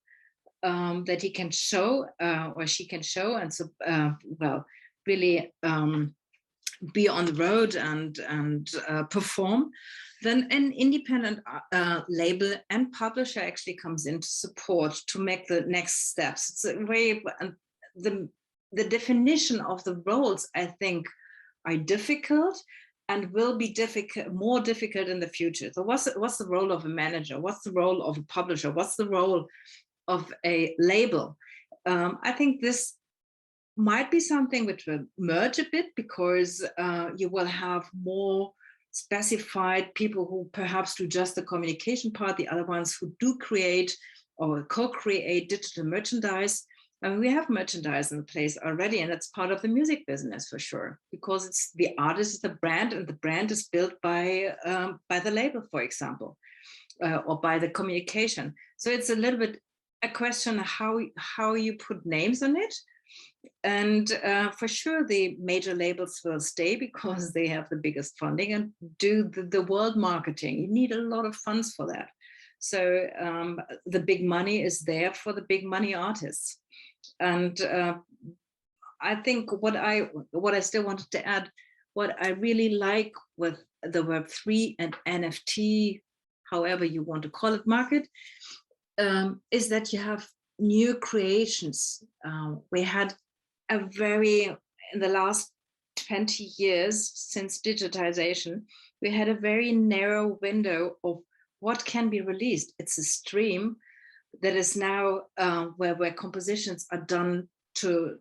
that he can show or she can show and really be on the road and perform, then an independent label and publisher actually comes in to support, to make the next steps. It's a way, the definition of the roles, I think, are difficult and will be more difficult in the future. So what's the role of a manager? What's the role of a publisher? What's the role of a label? I think this might be something which will merge a bit, because you will have more specified people who perhaps do just the communication part, the other ones who do create or co-create digital merchandise. And we have merchandise in place already, and it's part of the music business for sure, because it's the artist is the brand, and the brand is built by the label, for example, or by the communication. So it's a little bit a question of how you put names on it. And for sure, the major labels will stay because they have the biggest funding and do the world marketing. You need a lot of funds for that. So the big money is there for the big money artists. And I think what I still wanted to add, what I really like with the Web3 and NFT, however you want to call it, market, is that you have new creations. We had in the last 20 years since digitization, we had a very narrow window of what can be released. It's a stream that is now where compositions are done to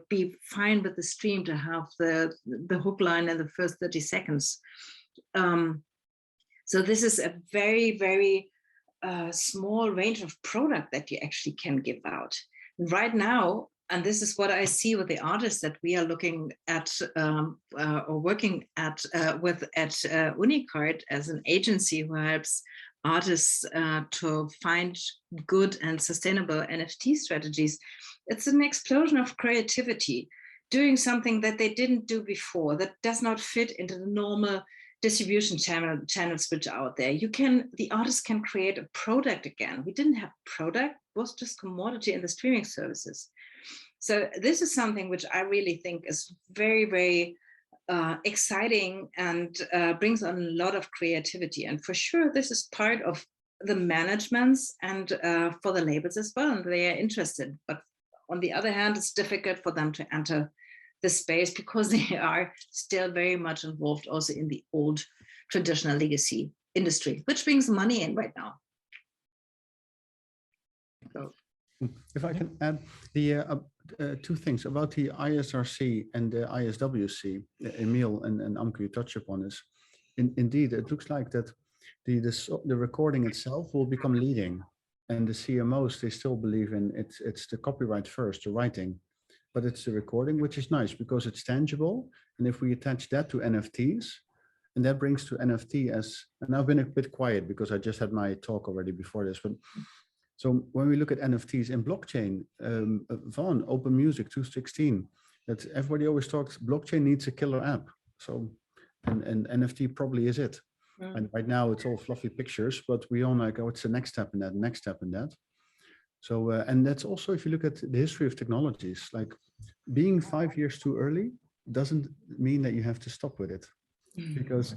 be fine with the stream, to have the hook line in the first 30 seconds. So this is a very, very small range of product that you actually can give out. Right now, and this is what I see with the artists that we are looking at or working with at Unicard as an agency who helps artists to find good and sustainable NFT strategies. It's an explosion of creativity, doing something that they didn't do before, that does not fit into the normal distribution channels which are out there. The artist can create a product again. We didn't have product, it was just commodity in the streaming services. So this is something which I really think is very, very exciting and brings on a lot of creativity. And for sure, this is part of the managements and for the labels as well, and they are interested. But on the other hand, it's difficult for them to enter the space because they are still very much involved also in the old traditional legacy industry, which brings money in right now. So, If I can add the two things about the ISRC and the ISWC, Emil and Amke, you touched upon this. Indeed, it looks like that the recording itself will become leading, and the CMOs, they still believe in it's the copyright first, the writing, but it's the recording, which is nice because it's tangible. And if we attach that to NFTs, and that brings to NFT as, and I've been a bit quiet because I just had my talk already before this, but so when we look at NFTs in blockchain, Vaughan, Open Music 216, that everybody always talks, blockchain needs a killer app. So, and NFT probably is it. And right now it's all fluffy pictures, but we all like, oh, it's the next step in that, next step in that. So, and that's also, if you look at the history of technologies, like being 5 years too early doesn't mean that you have to stop with it. Because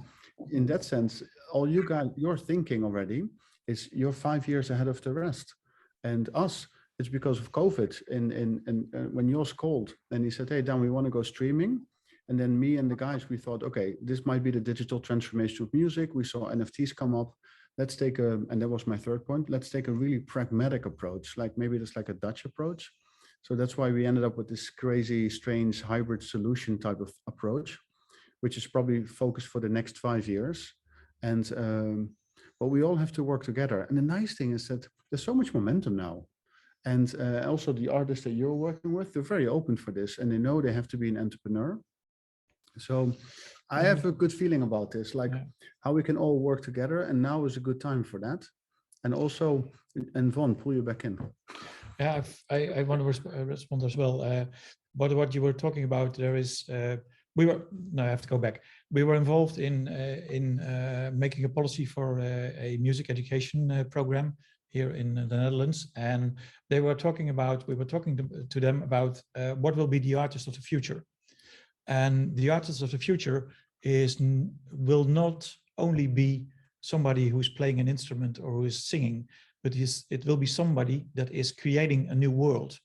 in that sense, all you guys, you're thinking already is you're 5 years ahead of the rest. And us, it's because of COVID. And when yours called and he said, hey, Dan, we want to go streaming. And then me and the guys, we thought, okay, this might be the digital transformation of music. We saw NFTs come up. Let's take and that was my third point, let's take a really pragmatic approach, like maybe it's like a Dutch approach. So that's why we ended up with this crazy, strange hybrid solution type of approach, which is probably focused for the next 5 years. And but we all have to work together. And the nice thing is that there's so much momentum now. And also the artists that you're working with, they're very open for this and they know they have to be an entrepreneur. So I have a good feeling about this, like how we can all work together. And now is a good time for that. And also, and Vaughan, pull you back in. Yeah, I want to respond as well. But what you were talking about, there is, I have to go back. We were involved in making a policy for a music education program here in the Netherlands, and we were talking to them about what will be the artist of the future. And the artist of the future will not only be somebody who's playing an instrument or who is singing, but it will be somebody that is creating a new world.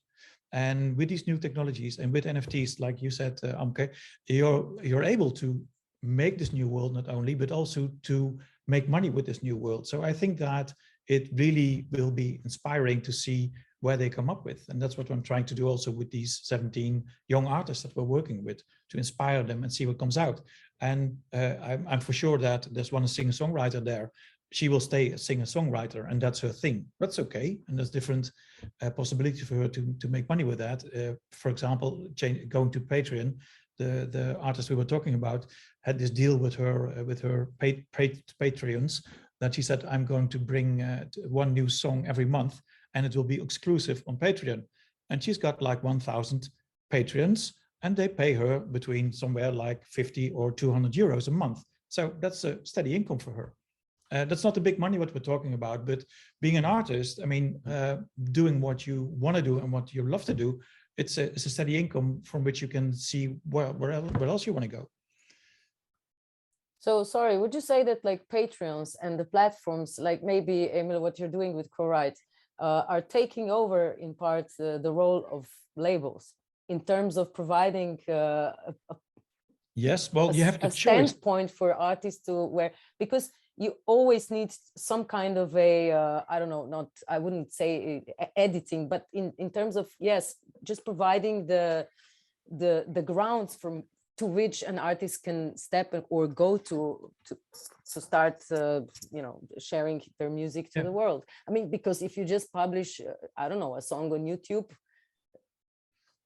And with these new technologies and with NFTs, like you said, Amke, you're able to make this new world not only, but also to make money with this new world. So I think that it really will be inspiring to see where they come up with. And that's what I'm trying to do also with these 17 young artists that we're working with, to inspire them and see what comes out. And I'm for sure that there's one singer-songwriter there. She will stay a singer-songwriter, and that's her thing. That's okay, and there's different possibilities for her to make money with that. For example, going to Patreon, the artist we were talking about had this deal with her Patreons that she said, I'm going to bring one new song every month, and it will be exclusive on Patreon. And she's got like 1,000 Patreons, and they pay her between somewhere like 50 or 200 euros a month. So that's a steady income for her. That's not the big money what we're talking about, but being an artist, I mean, doing what you want to do and what you love to do, it's a steady income from which you can see where else you want to go. So sorry, would you say that like Patreons and the platforms, like maybe Emil, what you're doing with Co-Write, are taking over in part the role of labels in terms of providing yes, well, you have the standpoint for artists to where, because you always need some kind of a I don't know, I wouldn't say editing, but in terms of, yes, just providing the grounds from to which an artist can step or go to start sharing their music to the world. I mean, because if you just publish I don't know, a song on YouTube.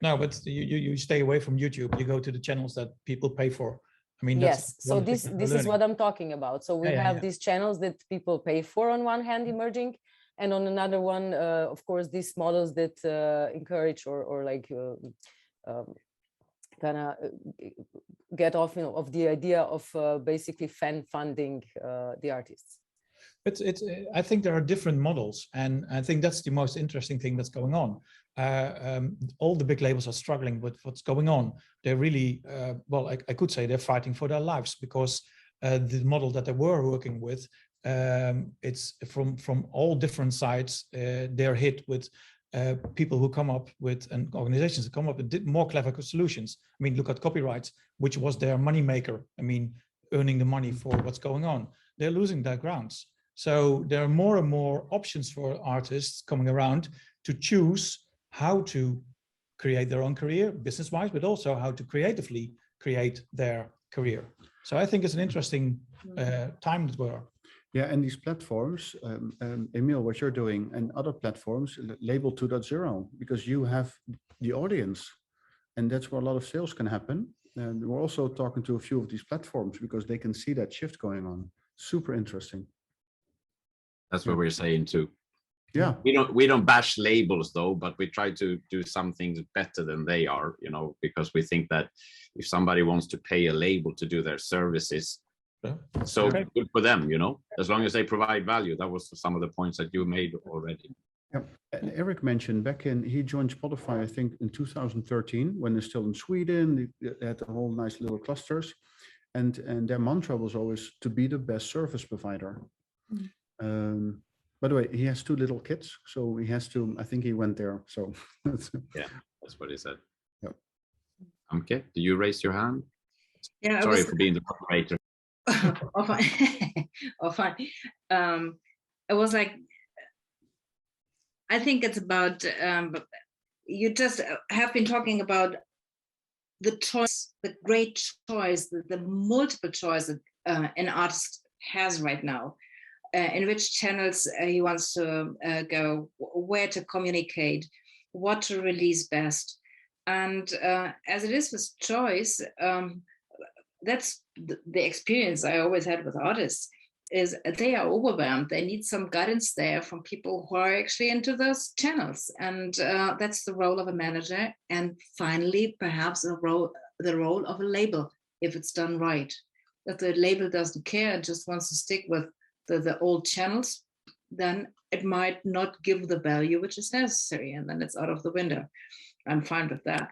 No, but you stay away from YouTube. You go to the channels that people pay for. I mean, yes, so this is what I'm talking about. So we have these channels that people pay for on one hand emerging, and on another one, of course, these models that encourage or like kind of get off of the idea of basically fan funding the artists. I think there are different models, and I think that's the most interesting thing that's going on. All the big labels are struggling with what's going on. They're really, well, I could say they're fighting for their lives, because the model that they were working with, it's from all different sides. They're hit with people who come up with, and organizations that come up with more clever solutions. I mean, look at copyrights, which was their money maker. I mean, earning the money for what's going on. They're losing their grounds. So there are more and more options for artists coming around to choose how to create their own career business-wise, but also how to creatively create their career. So I think it's an interesting time that we're. Yeah, and these platforms, Emil, what you're doing, and other platforms, label 2.0, because you have the audience, and that's where a lot of sales can happen. And we're also talking to a few of these platforms because they can see that shift going on. Super interesting. That's what we're saying too. Yeah, we don't bash labels though, but we try to do some things better than they are, you know, because we think that if somebody wants to pay a label to do their services, so good for them, you know, as long as they provide value. That was some of the points that you made already. yeah. And Eric mentioned he joined Spotify, I think in 2013, when they're still in Sweden. They had a whole nice little clusters, and their mantra was always to be the best service provider. By the way, he has 2 little kids, so he has to, I think he went there. So yeah, that's what he said. Yeah. Okay, do you raise your hand? Yeah, Sorry for being the moderator. Oh, fine. Oh, fine. It was like, I think it's about, you just have been talking about the choice, the great choice, the multiple choice that an artist has right now, in which channels he wants to go, where to communicate, what to release best. And as it is with choice, that's the experience I always had with artists, is they are overwhelmed. They need some guidance there from people who are actually into those channels. And that's the role of a manager. And finally, perhaps the role of a label, if it's done right. If the label doesn't care and just wants to stick with the old channels, then it might not give the value which is necessary, and then it's out of the window. I'm fine with that.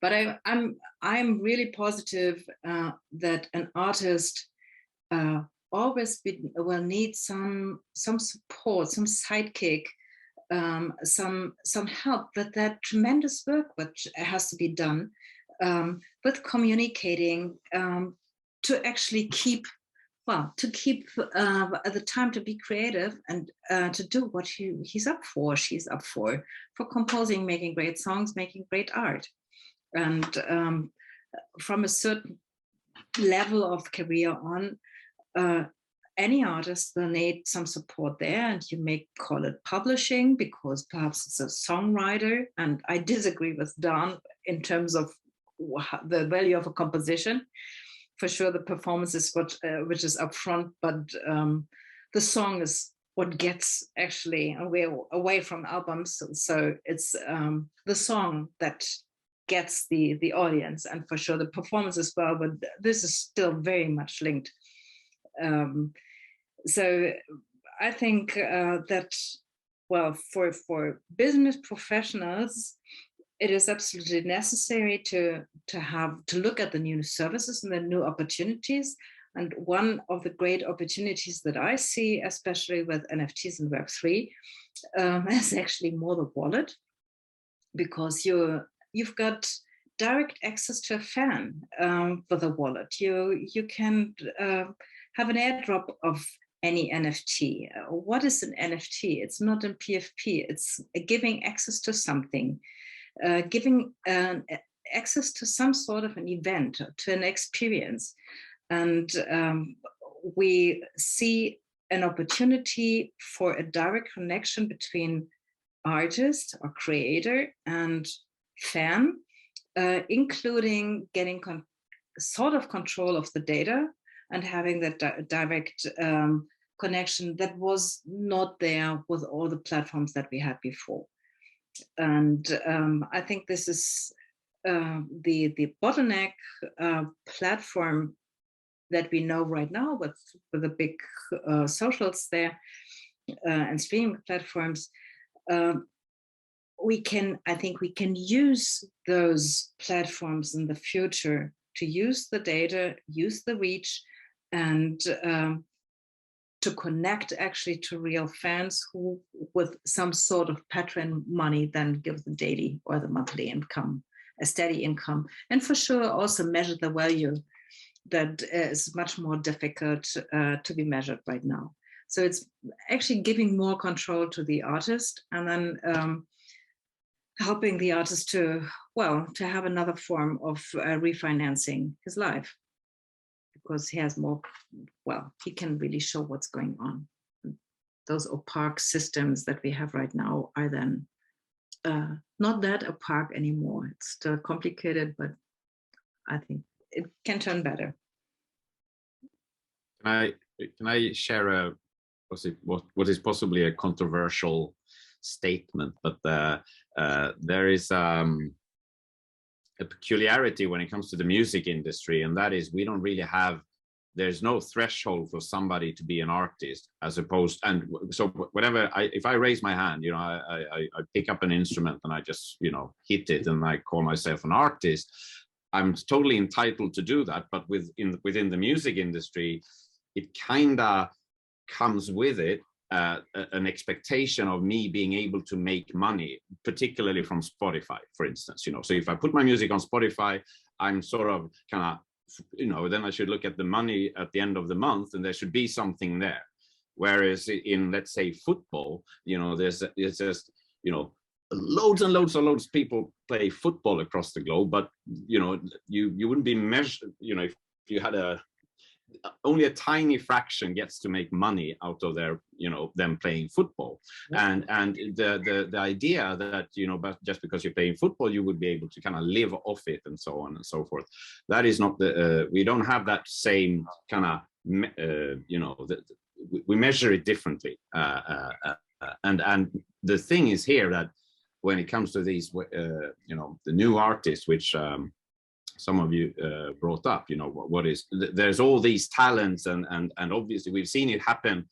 But I'm really positive that an artist always will need some support, some sidekick, some help. That tremendous work which has to be done with communicating, to actually keep the time to be creative and to do what he's up for, she's up for composing, making great songs, making great art. And from a certain level of career on, any artist will need some support there, and you may call it publishing because perhaps it's a songwriter. And I disagree with Dan in terms of the value of a composition. For sure, the performance is what which is upfront, but the song is what gets actually away from albums. So it's the song that gets the audience, and for sure the performance as well. But this is still very much linked. So I think that, well, for business professionals, it is absolutely necessary to look at the new services and the new opportunities. And one of the great opportunities that I see, especially with NFTs and Web3, is actually more the wallet, because you've got direct access to a fan with a wallet. You can have an airdrop of any NFT. What is an NFT? It's not in PFP. It's giving access to something. Giving access to some sort of an event, to an experience. And we see an opportunity for a direct connection between artist or creator and fan, including getting sort of control of the data and having that direct connection that was not there with all the platforms that we had before. And I think this is the bottleneck platform that we know right now with the big socials there and streaming platforms. I think we can use those platforms in the future to use the data, use the reach, and to connect actually to real fans who, with some sort of patron money, then give the daily or the monthly income, a steady income, and for sure also measure the value that is much more difficult to be measured right now. So it's actually giving more control to the artist, and then helping the artist to, well, to have another form of refinancing his life, because he has more, well, he can really show what's going on. Those opaque systems that we have right now are then not that opaque anymore. It's still complicated, but I think it can turn better. Can I share what is possibly a controversial statement, but there is a peculiarity when it comes to the music industry, and that is we don't really have, there's no threshold for somebody to be an artist, as opposed, and so whenever if I raise my hand, you know, I pick up an instrument and I just, you know, hit it and I call myself an artist, I'm totally entitled to do that. But within the music industry, it kind of comes with it an expectation of me being able to make money, particularly from Spotify, for instance. You know, so if I put my music on Spotify, I'm sort of kind of, you know, then I should look at the money at the end of the month, and there should be something there. Whereas in, let's say, football, you know, there's just, you know, loads and loads and loads of people play football across the globe, but you know, you wouldn't be measured, you know, if you had only a tiny fraction gets to make money out of their, you know, them playing football. And the idea that, you know, but just because you're playing football, you would be able to kind of live off it and so on and so forth. That is not the, we don't have that same kind of, you know, we measure it differently. And the thing is here that when it comes to these, you know, the new artists, which some of you brought up, you know, what is, there's all these talents, and obviously we've seen it happen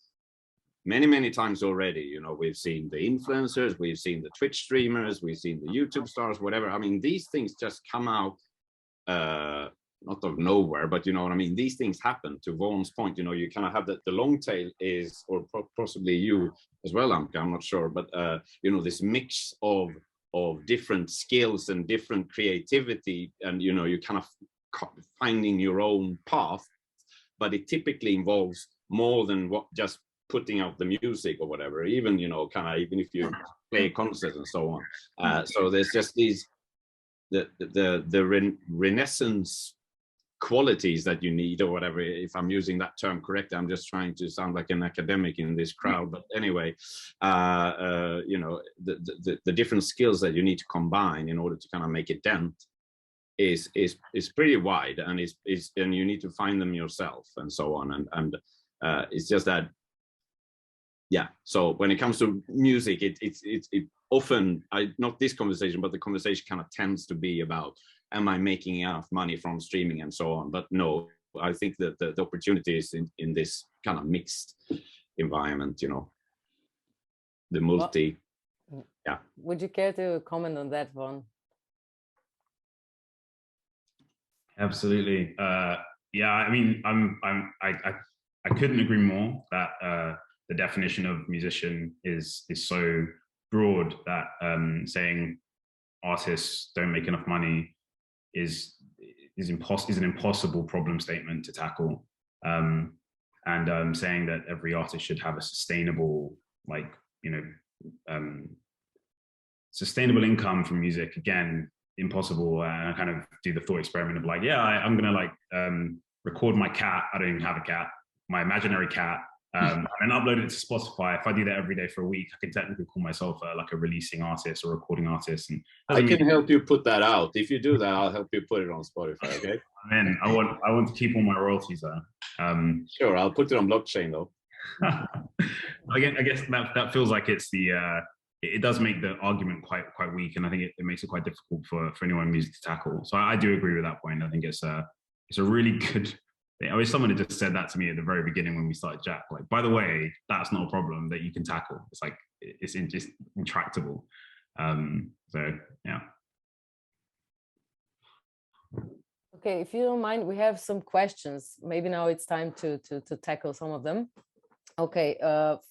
many times already. You know, we've seen the influencers, we've seen the Twitch streamers, we've seen the YouTube stars, whatever. I mean, these things just come out not of nowhere, but you know what I mean, these things happen. To Vaughan's point, you know, you kind of have the long tail is, or possibly you as well, I'm not sure, but you know, this mix of different skills and different creativity, and you know, you kind of finding your own path, but it typically involves more than what just putting out the music or whatever, even, you know, kind of, even if you play a concert and so on. So there's just these the renaissance qualities that you need, or whatever, if I'm using that term correctly. I'm just trying to sound like an academic in this crowd, but anyway, you know, the different skills that you need to combine in order to kind of make a dent is pretty wide, and and you need to find them yourself and so on, and it's just that, yeah. So when it comes to music, it often, not this conversation, but the conversation kind of tends to be about, am I making enough money from streaming and so on? But no, I think that the opportunity is in this kind of mixed environment, you know, the multi, yeah. Would you care to comment on that one? Absolutely. Yeah, I mean, I couldn't agree more that the definition of musician is so broad that saying artists don't make enough money is an impossible problem statement to tackle, and saying that every artist should have a sustainable, like, you know, sustainable income from music, again, impossible. And I kind of do the thought experiment of like, yeah, I'm gonna like record my cat, I don't even have a cat, my imaginary cat, and upload it to Spotify. If I do that every day for a week, I can technically call myself like a releasing artist or recording artist. And I can help you put that out. If you do that, I'll help you put it on Spotify. Okay. Man, I want to keep all my royalties though. Sure, I'll put it on blockchain though. Again, I guess that feels like it's the it does make the argument quite weak, and I think it makes it quite difficult for anyone in music to tackle. So I do agree with that point. I think it's a really good. I wish someone had just said that to me at the very beginning when we started Jack. Like, by the way, that's not a problem that you can tackle. It's like, it's just intractable. So yeah. Okay, if you don't mind, we have some questions. Maybe now it's time to tackle some of them. Okay,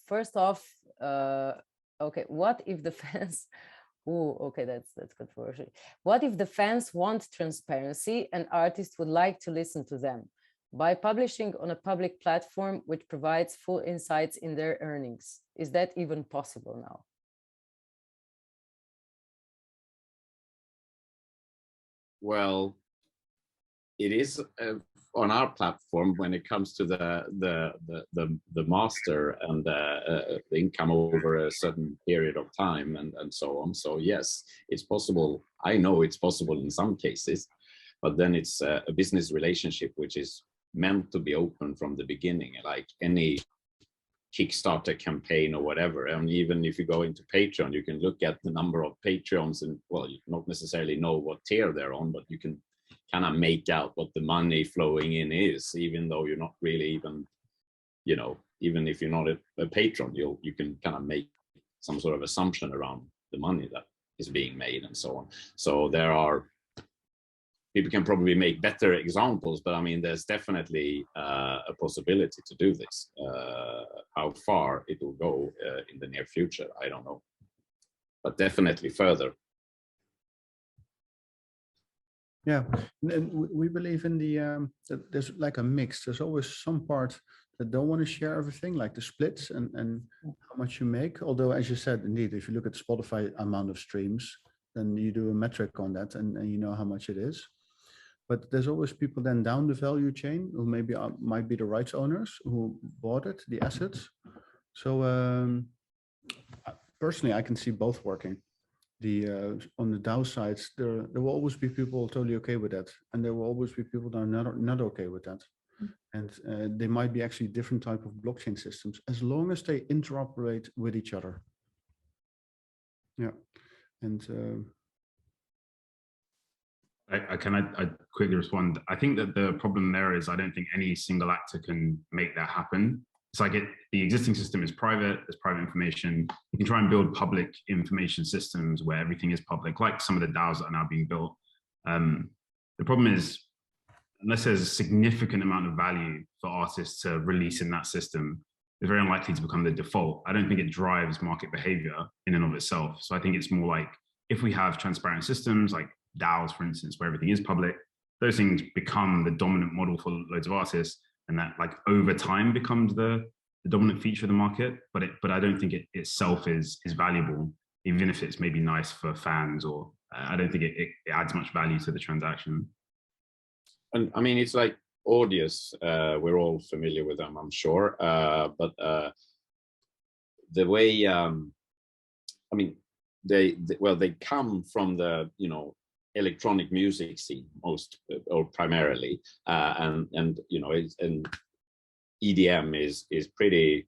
first off, okay, what if the fans? Oh, okay, that's controversial. What if the fans want transparency and artists would like to listen to them? by publishing on a public platform which provides full insights in their earnings. Is that even possible now? Well, it is on our platform when it comes to the master and the income over a certain period of time and so on. So yes, it's possible. I know it's possible in some cases, but then it's a business relationship which is meant to be open from the beginning, like any Kickstarter campaign or whatever. And even if you go into Patreon, you can look at the number of Patreons, and well, you not necessarily know what tier they're on, but you can kind of make out what the money flowing in is, even though you're not really even, you know, even if you're not a patron, you can kind of make some sort of assumption around the money that is being made and so on. So there are, people can probably make better examples, but I mean, there's definitely a possibility to do this. How far it will go in the near future, I don't know, but definitely further. Yeah, and we believe in the that there's like a mix. There's always some part that don't want to share everything, like the splits and how much you make. Although, as you said, indeed, if you look at Spotify amount of streams, then you do a metric on that, and you know how much it is. But there's always people then down the value chain who maybe might be the rights owners who bought it, the assets. So personally, I can see both working. On the DAO sides, there will always be people totally okay with that, and there will always be people that are not okay with that. And they might be actually different type of blockchain systems, as long as they interoperate with each other. Yeah, and I quickly respond. I think that the problem there is I don't think any single actor can make that happen. It's like the existing system is private, there's private information. You can try and build public information systems where everything is public, like some of the DAOs that are now being built. The problem is, unless there's a significant amount of value for artists to release in that system, it's very unlikely to become the default. I don't think it drives market behavior in and of itself. So I think it's more like, if we have transparent systems like DAOs, for instance, where everything is public, those things become the dominant model for loads of artists, and that like over time becomes the dominant feature of the market. But I don't think it itself is valuable, even if it's maybe nice for fans, or I don't think it adds much value to the transaction. And I mean, it's like Audius, we're all familiar with them, I'm sure. But the way, I mean, they come from the, you know, electronic music scene most or primarily, and you know, and EDM is pretty,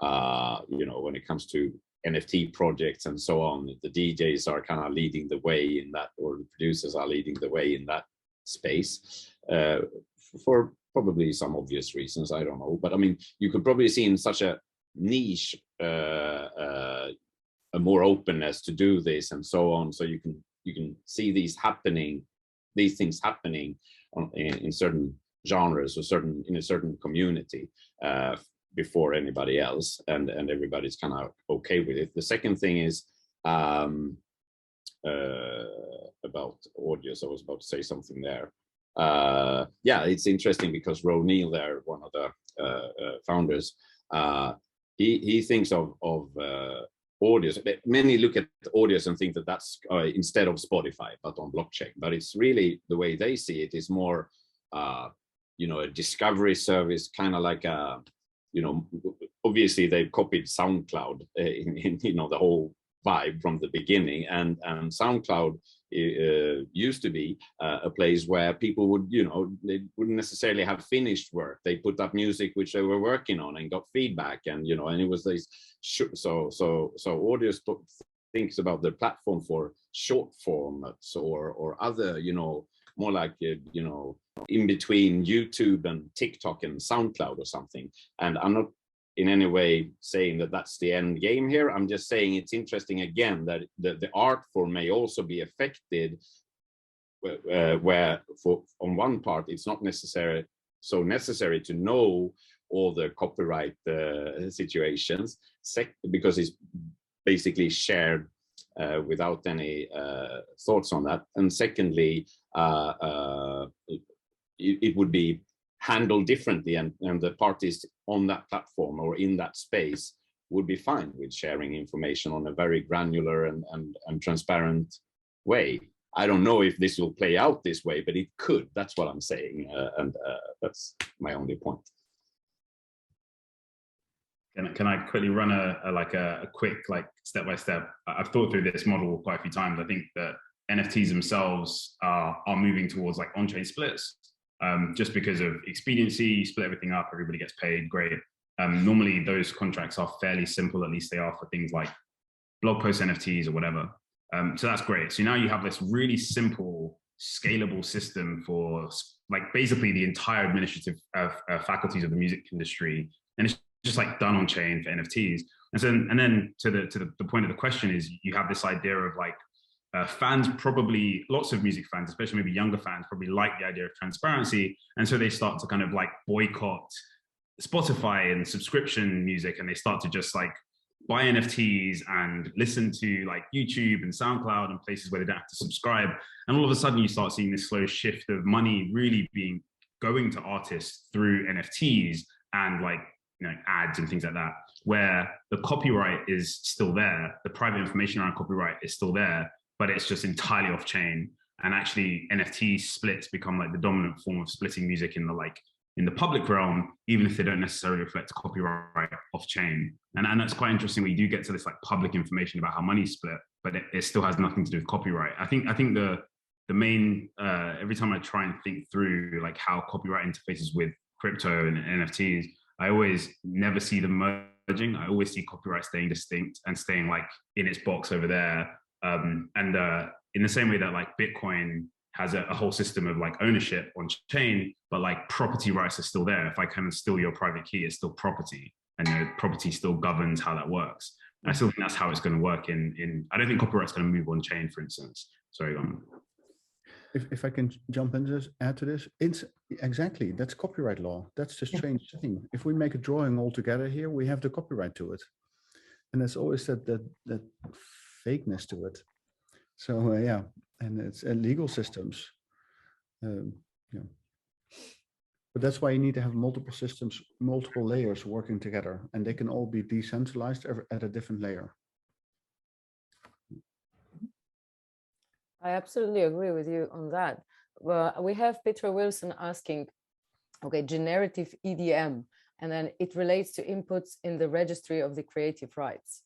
you know, when it comes to NFT projects and so on, the DJs are kind of leading the way in that, or the producers are leading the way in that space, for probably some obvious reasons, I don't know. But I mean, you could probably see in such a niche a more openness to do this and so on. So you can see these things happening in certain genres or in a certain community before anybody else, and everybody's kind of okay with it. The second thing is about Audius. I was about to say something there. Yeah, it's interesting because Ro Neal there, one of the founders, he thinks of Audius. Many look at Audius and think that that's instead of Spotify, but on blockchain. But it's really, the way they see it is more, you know, a discovery service, kind of like a, you know, obviously they copied SoundCloud in you know, the whole vibe from the beginning, and SoundCloud used to be a place where people would, you know, they wouldn't necessarily have finished work. They put up music which they were working on and got feedback, and you know, and it was this. So Audius thinks about the platform for short formats or other, you know, more like you know, in between YouTube and TikTok and SoundCloud or something. And I'm not in any way saying that that's the end game here. I'm just saying it's interesting again that the art form may also be affected, where on one part it's not necessary to know all the copyright situations, because it's basically shared without any thoughts on that. And secondly, it would be handled differently, and the parties on that platform or in that space would be fine with sharing information on a very granular and transparent way. I don't know if this will play out this way, but it could. That's what I'm saying, and that's my only point. Can I quickly run a quick step by step? I've thought through this model quite a few times. I think that NFTs themselves are moving towards like on-chain splits, just because of expediency. You split everything up, everybody gets paid, great. Normally those contracts are fairly simple, at least they are for things like blog post NFTs or whatever. So that's great. So now you have this really simple, scalable system for like basically the entire administrative faculties of the music industry, and it's just like done on chain for NFTs. And then to the point of the question is, you have this idea of like fans, probably lots of music fans, especially maybe younger fans, probably like the idea of transparency, and so they start to kind of like boycott Spotify and subscription music, and they start to just like buy NFTs and listen to like YouTube and SoundCloud and places where they don't have to subscribe. And all of a sudden you start seeing this slow shift of money really going to artists through NFTs and like, you know, ads and things like that, where the copyright is still there. The private information around copyright is still there, but it's just entirely off chain. And actually NFT splits become like the dominant form of splitting music in the public realm, even if they don't necessarily reflect copyright off chain. And that's quite interesting when you do get to this like public information about how money's split, but it still has nothing to do with copyright. I think the main, every time I try and think through like how copyright interfaces with crypto and NFTs, I always never see them merging. I always see copyright staying distinct and staying like in its box over there. And in the same way that like Bitcoin has a whole system of like ownership on chain, but like property rights are still there. If I come and steal your private key, it's still property, and you know, property still governs how that works. And I still think that's how it's going to work I don't think copyright's going to move on chain, for instance. Sorry, go on. If I can jump in, just add to this, it's exactly, that's copyright law. That's the strange thing. If we make a drawing all together here, we have the copyright to it. And there's always that fakeness to it. So yeah, and it's legal systems. Yeah. But that's why you need to have multiple systems, multiple layers working together, and they can all be decentralized at a different layer. I absolutely agree with you on that. Well, we have Petra Wilson asking, okay, generative EDM, and then it relates to inputs in the registry of the creative rights.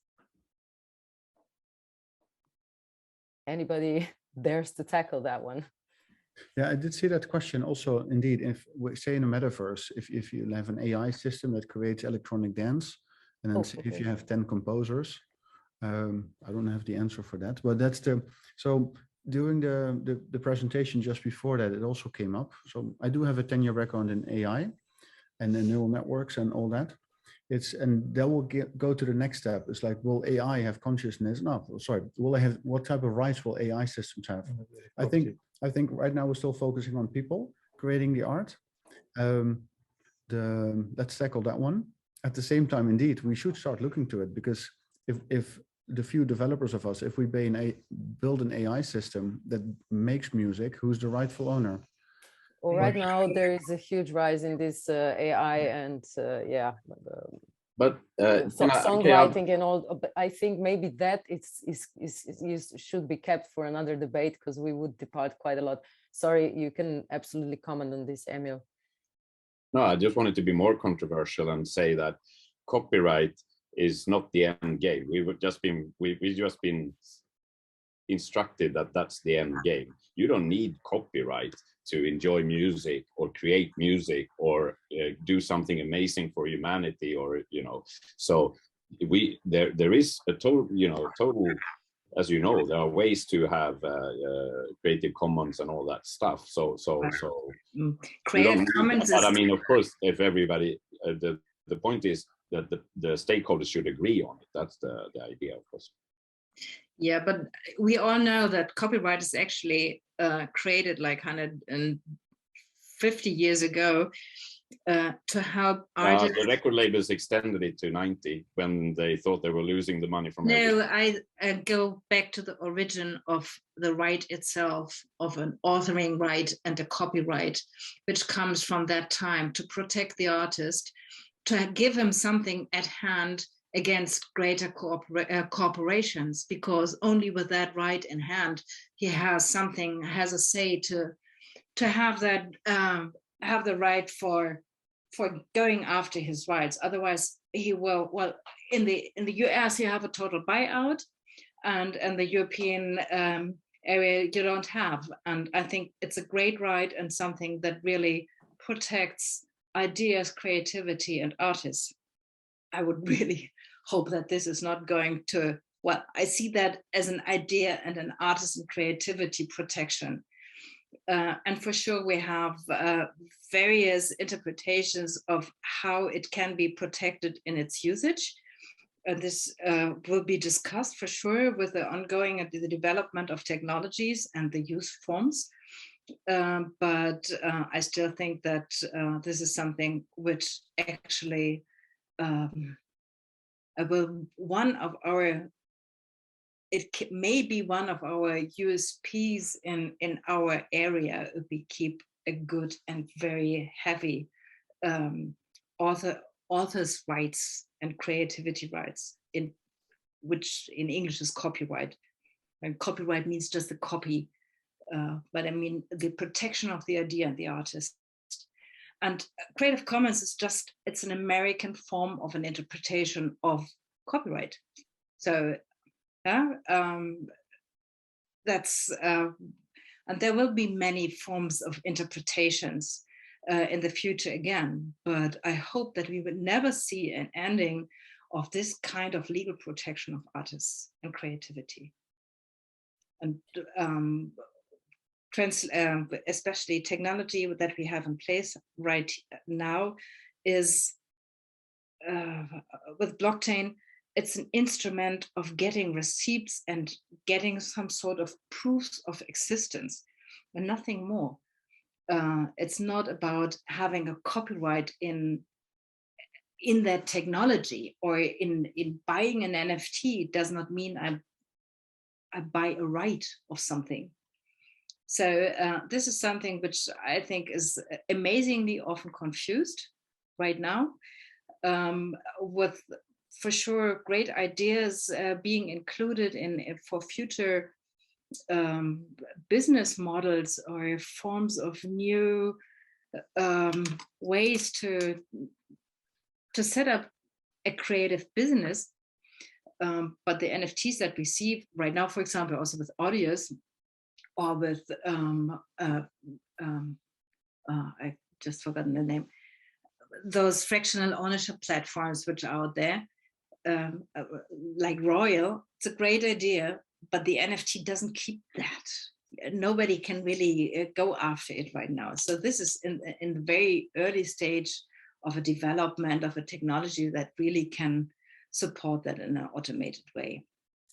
Anybody dares to tackle that one? Yeah, I did see that question also. Indeed, if we say in a metaverse, if you have an AI system that creates electronic dance, and then if you have 10 composers, I don't have the answer for that, but that's so during the presentation just before that, it also came up. So I do have a 10-year background in AI and the neural networks and all that. And that will go to the next step. It's like, will AI have consciousness? No, sorry. What type of rights will AI systems have? I think right now we're still focusing on people creating the art. Let's tackle that one. At the same time, indeed, we should start looking to it, because if the few developers of us, if we build an AI system that makes music, who's the rightful owner? Well, right now there is a huge rise in this AI and songwriting and all. But I think maybe that should be kept for another debate, because we would depart quite a lot. Sorry, you can absolutely comment on this, Emil. No, I just wanted to be more controversial and say that copyright is not the end game. We've just been instructed that that's the end game. You don't need copyright to enjoy music or create music or do something amazing for humanity, or so there is a total, as you know, there are ways to have Creative Commons and all that stuff. So Creative Commons. But I mean, of course, if everybody, the point is that the stakeholders should agree on it. That's the idea, of course. Yeah, but we all know that copyright is actually created like 150 years ago, to help artists. The record labels extended it to 90 when they thought they were losing the money from No, I go back to the origin of the right itself, of an authoring right and a copyright, which comes from that time to protect the artist, to give him something at hand against greater corporations, because only with that right in hand, he has something, has a say to have that, have the right for going after his rights. Otherwise he will, well, in the US you have a total buyout, and in the European area you don't have. And I think it's a great right and something that really protects ideas, creativity, and artists. I would really hope that this is not going to, well, I see that as an idea and an artist and creativity protection. And for sure, we have various interpretations of how it can be protected in its usage. This will be discussed for sure with the ongoing the development of technologies and the use forms. But I still think that this is something which actually will it may be one of our USPs in our area if we keep a good and very heavy authors' rights and creativity rights, which in English is copyright. And copyright means just the copy, but I mean the protection of the idea and the artist. And Creative Commons is just, it's an American form of an interpretation of copyright. So that's, and there will be many forms of interpretations in the future again, but I hope that we would never see an ending of this kind of legal protection of artists and creativity. And especially technology that we have in place right now is, with blockchain, it's an instrument of getting receipts and getting some sort of proofs of existence and nothing more. It's not about having a copyright in that technology, or in buying an NFT. It does not mean I buy a right of something. So this is something which I think is amazingly often confused right now, with for sure great ideas being included in for future business models or forms of new ways to set up a creative business. But the NFTs that we see right now, for example, also with audios, or with I just forgotten the name, those fractional ownership platforms which are out there, like Royal, it's a great idea, but the NFT doesn't keep that. Nobody can really go after it right now. So this is in the very early stage of a development of a technology that really can support that in an automated way.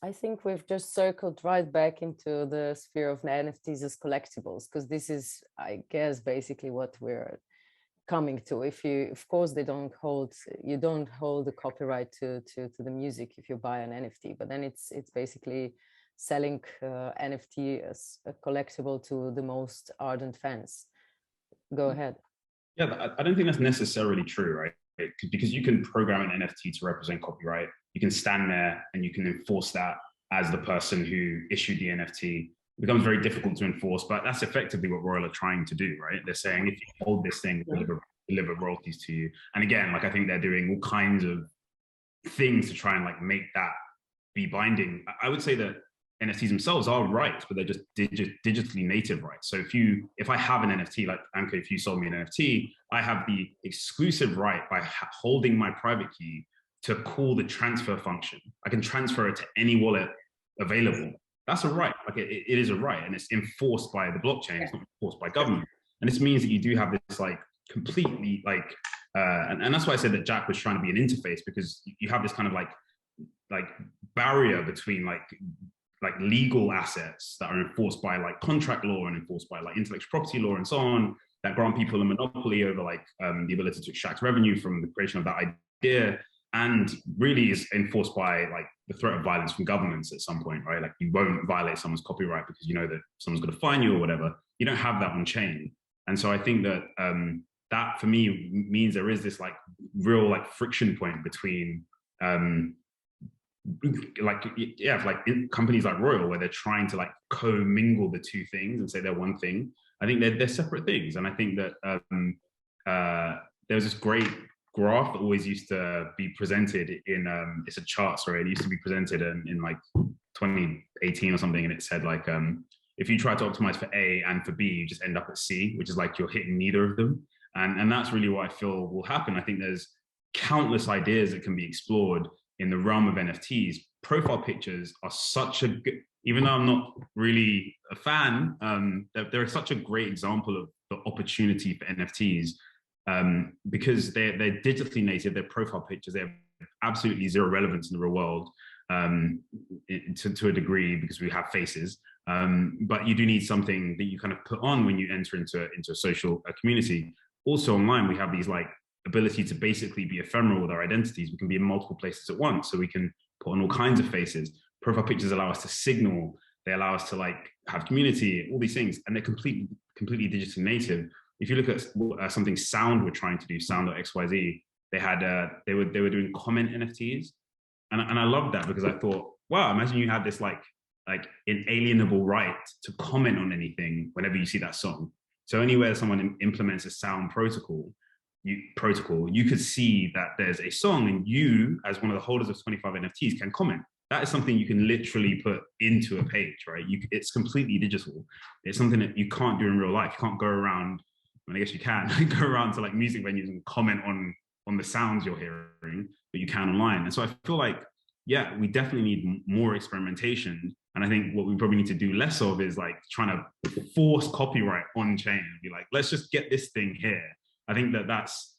I think we've just circled right back into the sphere of NFTs as collectibles, because this is, I guess, basically what we're coming to. If you, of course, you don't hold the copyright to the music if you buy an NFT, but then it's basically selling NFT as a collectible to the most ardent fans. Go ahead. Yeah, I don't think that's necessarily true, right? Because you can program an NFT to represent copyright. You can stand there and you can enforce that as the person who issued the NFT. It becomes very difficult to enforce, but that's effectively what Royal are trying to do, right? They're saying, if you hold this thing, we'll deliver royalties to you. And again, like, I think they're doing all kinds of things to try and like make that be binding. I would say that NFTs themselves are rights, but they're just digitally native rights. So if I have an NFT, like Anke, if you sold me an NFT, I have the exclusive right by holding my private key to call the transfer function. I can transfer it to any wallet available. That's a right. Like it is a right, and it's enforced by the blockchain. It's not enforced by government. And this means that you do have this like completely like, and that's why I said that Jack was trying to be an interface, because you have this kind of like barrier between like legal assets that are enforced by like contract law and enforced by like intellectual property law and so on, that grant people a monopoly over like the ability to extract revenue from the creation of that idea, and really is enforced by like the threat of violence from governments at some point, right? Like you won't violate someone's copyright because you know that someone's going to fine you or whatever. You don't have that on chain. And so I think that that for me means there is this like real like friction point between companies like Royal, where they're trying to like co-mingle the two things and say they're one thing. I think they're separate things. And I think that there was this great graph that always used to be presented in, it's a chart, sorry, it used to be presented in like 2018 or something. And it said like, if you try to optimize for A and for B, you just end up at C, which is like you're hitting neither of them. And that's really what I feel will happen. I think there's countless ideas that can be explored in the realm of NFTs. Profile pictures are such a good, even though I'm not really a fan, they're such a great example of the opportunity for NFTs because they're digitally native, they're profile pictures, they have absolutely zero relevance in the real world to a degree because we have faces. But you do need something that you kind of put on when you enter into a social community. Also online, we have these like ability to basically be ephemeral with our identities. We can be in multiple places at once, so we can put on all kinds of faces. Profile pictures allow us to signal, they allow us to like have community, all these things, and they're completely digitally native. If you look at something Sound were trying to do, Sound.xyz, they were doing comment NFTs, and I loved that because I thought, wow, imagine you had this like inalienable right to comment on anything whenever you see that song. So anywhere someone implements a sound protocol, you could see that there's a song, and you, as one of the holders of 25 NFTs, can comment. That is something you can literally put into a page, right? It's completely digital. It's something that you can't do in real life. You can't go around, I guess you can, go around to like music venues and comment on the sounds you're hearing, but you can online. And so I feel like, yeah, we definitely need more experimentation. And I think what we probably need to do less of is like trying to force copyright on chain and be like, let's just get this thing here. I think that's,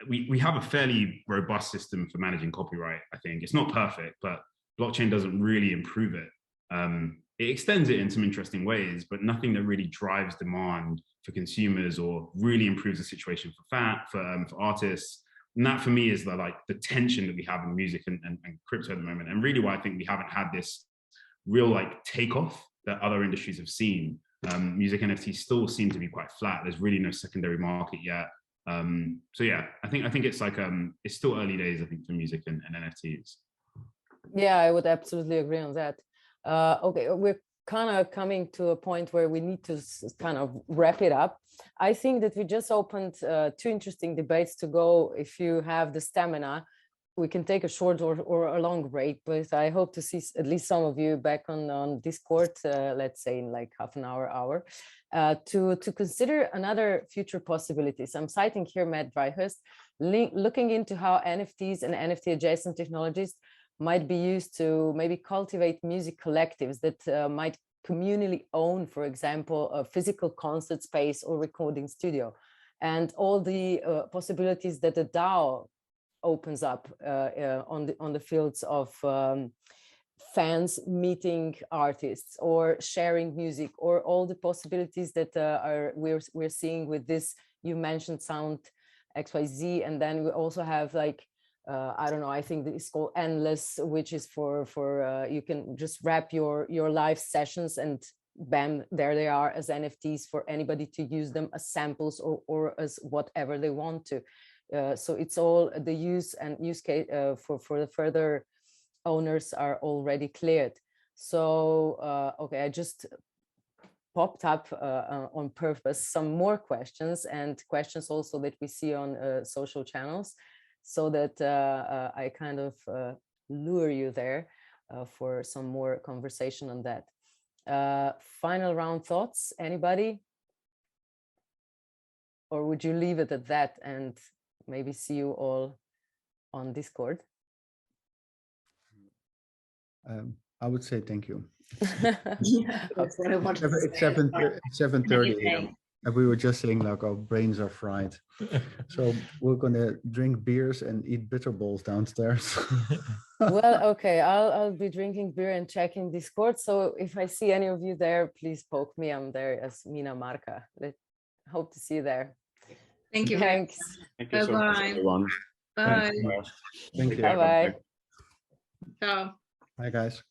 we have a fairly robust system for managing copyright. I think it's not perfect, but blockchain doesn't really improve it. It extends it in some interesting ways, but nothing that really drives demand for consumers or really improves the situation for artists. And that for me is the tension that we have in music and crypto at the moment. And really why I think we haven't had this real like takeoff that other industries have seen. Music NFTs still seem to be quite flat. There's really no secondary market yet. So yeah, I think it's like it's still early days, I think, for music and NFTs. Yeah, I would absolutely agree on that. Okay, we're kind of coming to a point where we need to kind of wrap it up. I think that we just opened two interesting debates to go. If you have the stamina, we can take a short or a long break, but I hope to see at least some of you back on Discord, let's say in like half an hour, to consider another future possibilities. I'm citing here Matt Dryhurst, looking into how NFTs and NFT adjacent technologies might be used to maybe cultivate music collectives that might communally own, for example, a physical concert space or recording studio, and all the possibilities that the DAO opens up on the fields of fans meeting artists or sharing music, or all the possibilities that we're seeing with this. You mentioned Sound XYZ, and then we also have like I don't know, I think it's called Endless, which is for you can just wrap your live sessions and bam, there they are as NFTs for anybody to use them as samples or as whatever they want to. So it's all the use case for the further owners are already cleared. So okay, I just popped up on purpose some more questions, and questions also that we see on social channels, so that I kind of lure you there for some more conversation on that. Final round thoughts, anybody? Or would you leave it at that and maybe see you all on Discord? I would say thank you. Yeah, that's what I wanted to It's say. 7:30 here, and we were just saying like our brains are fried. So we're gonna drink beers and eat bitter balls downstairs. Well, okay, I'll be drinking beer and checking Discord. So if I see any of you there, please poke me. I'm there as Mina Marka. Hope to see you there. Thank you. Thanks. Thank you so much, Bye-bye. everyone. Bye. Thank you. Bye-bye. Ciao. Bye, guys.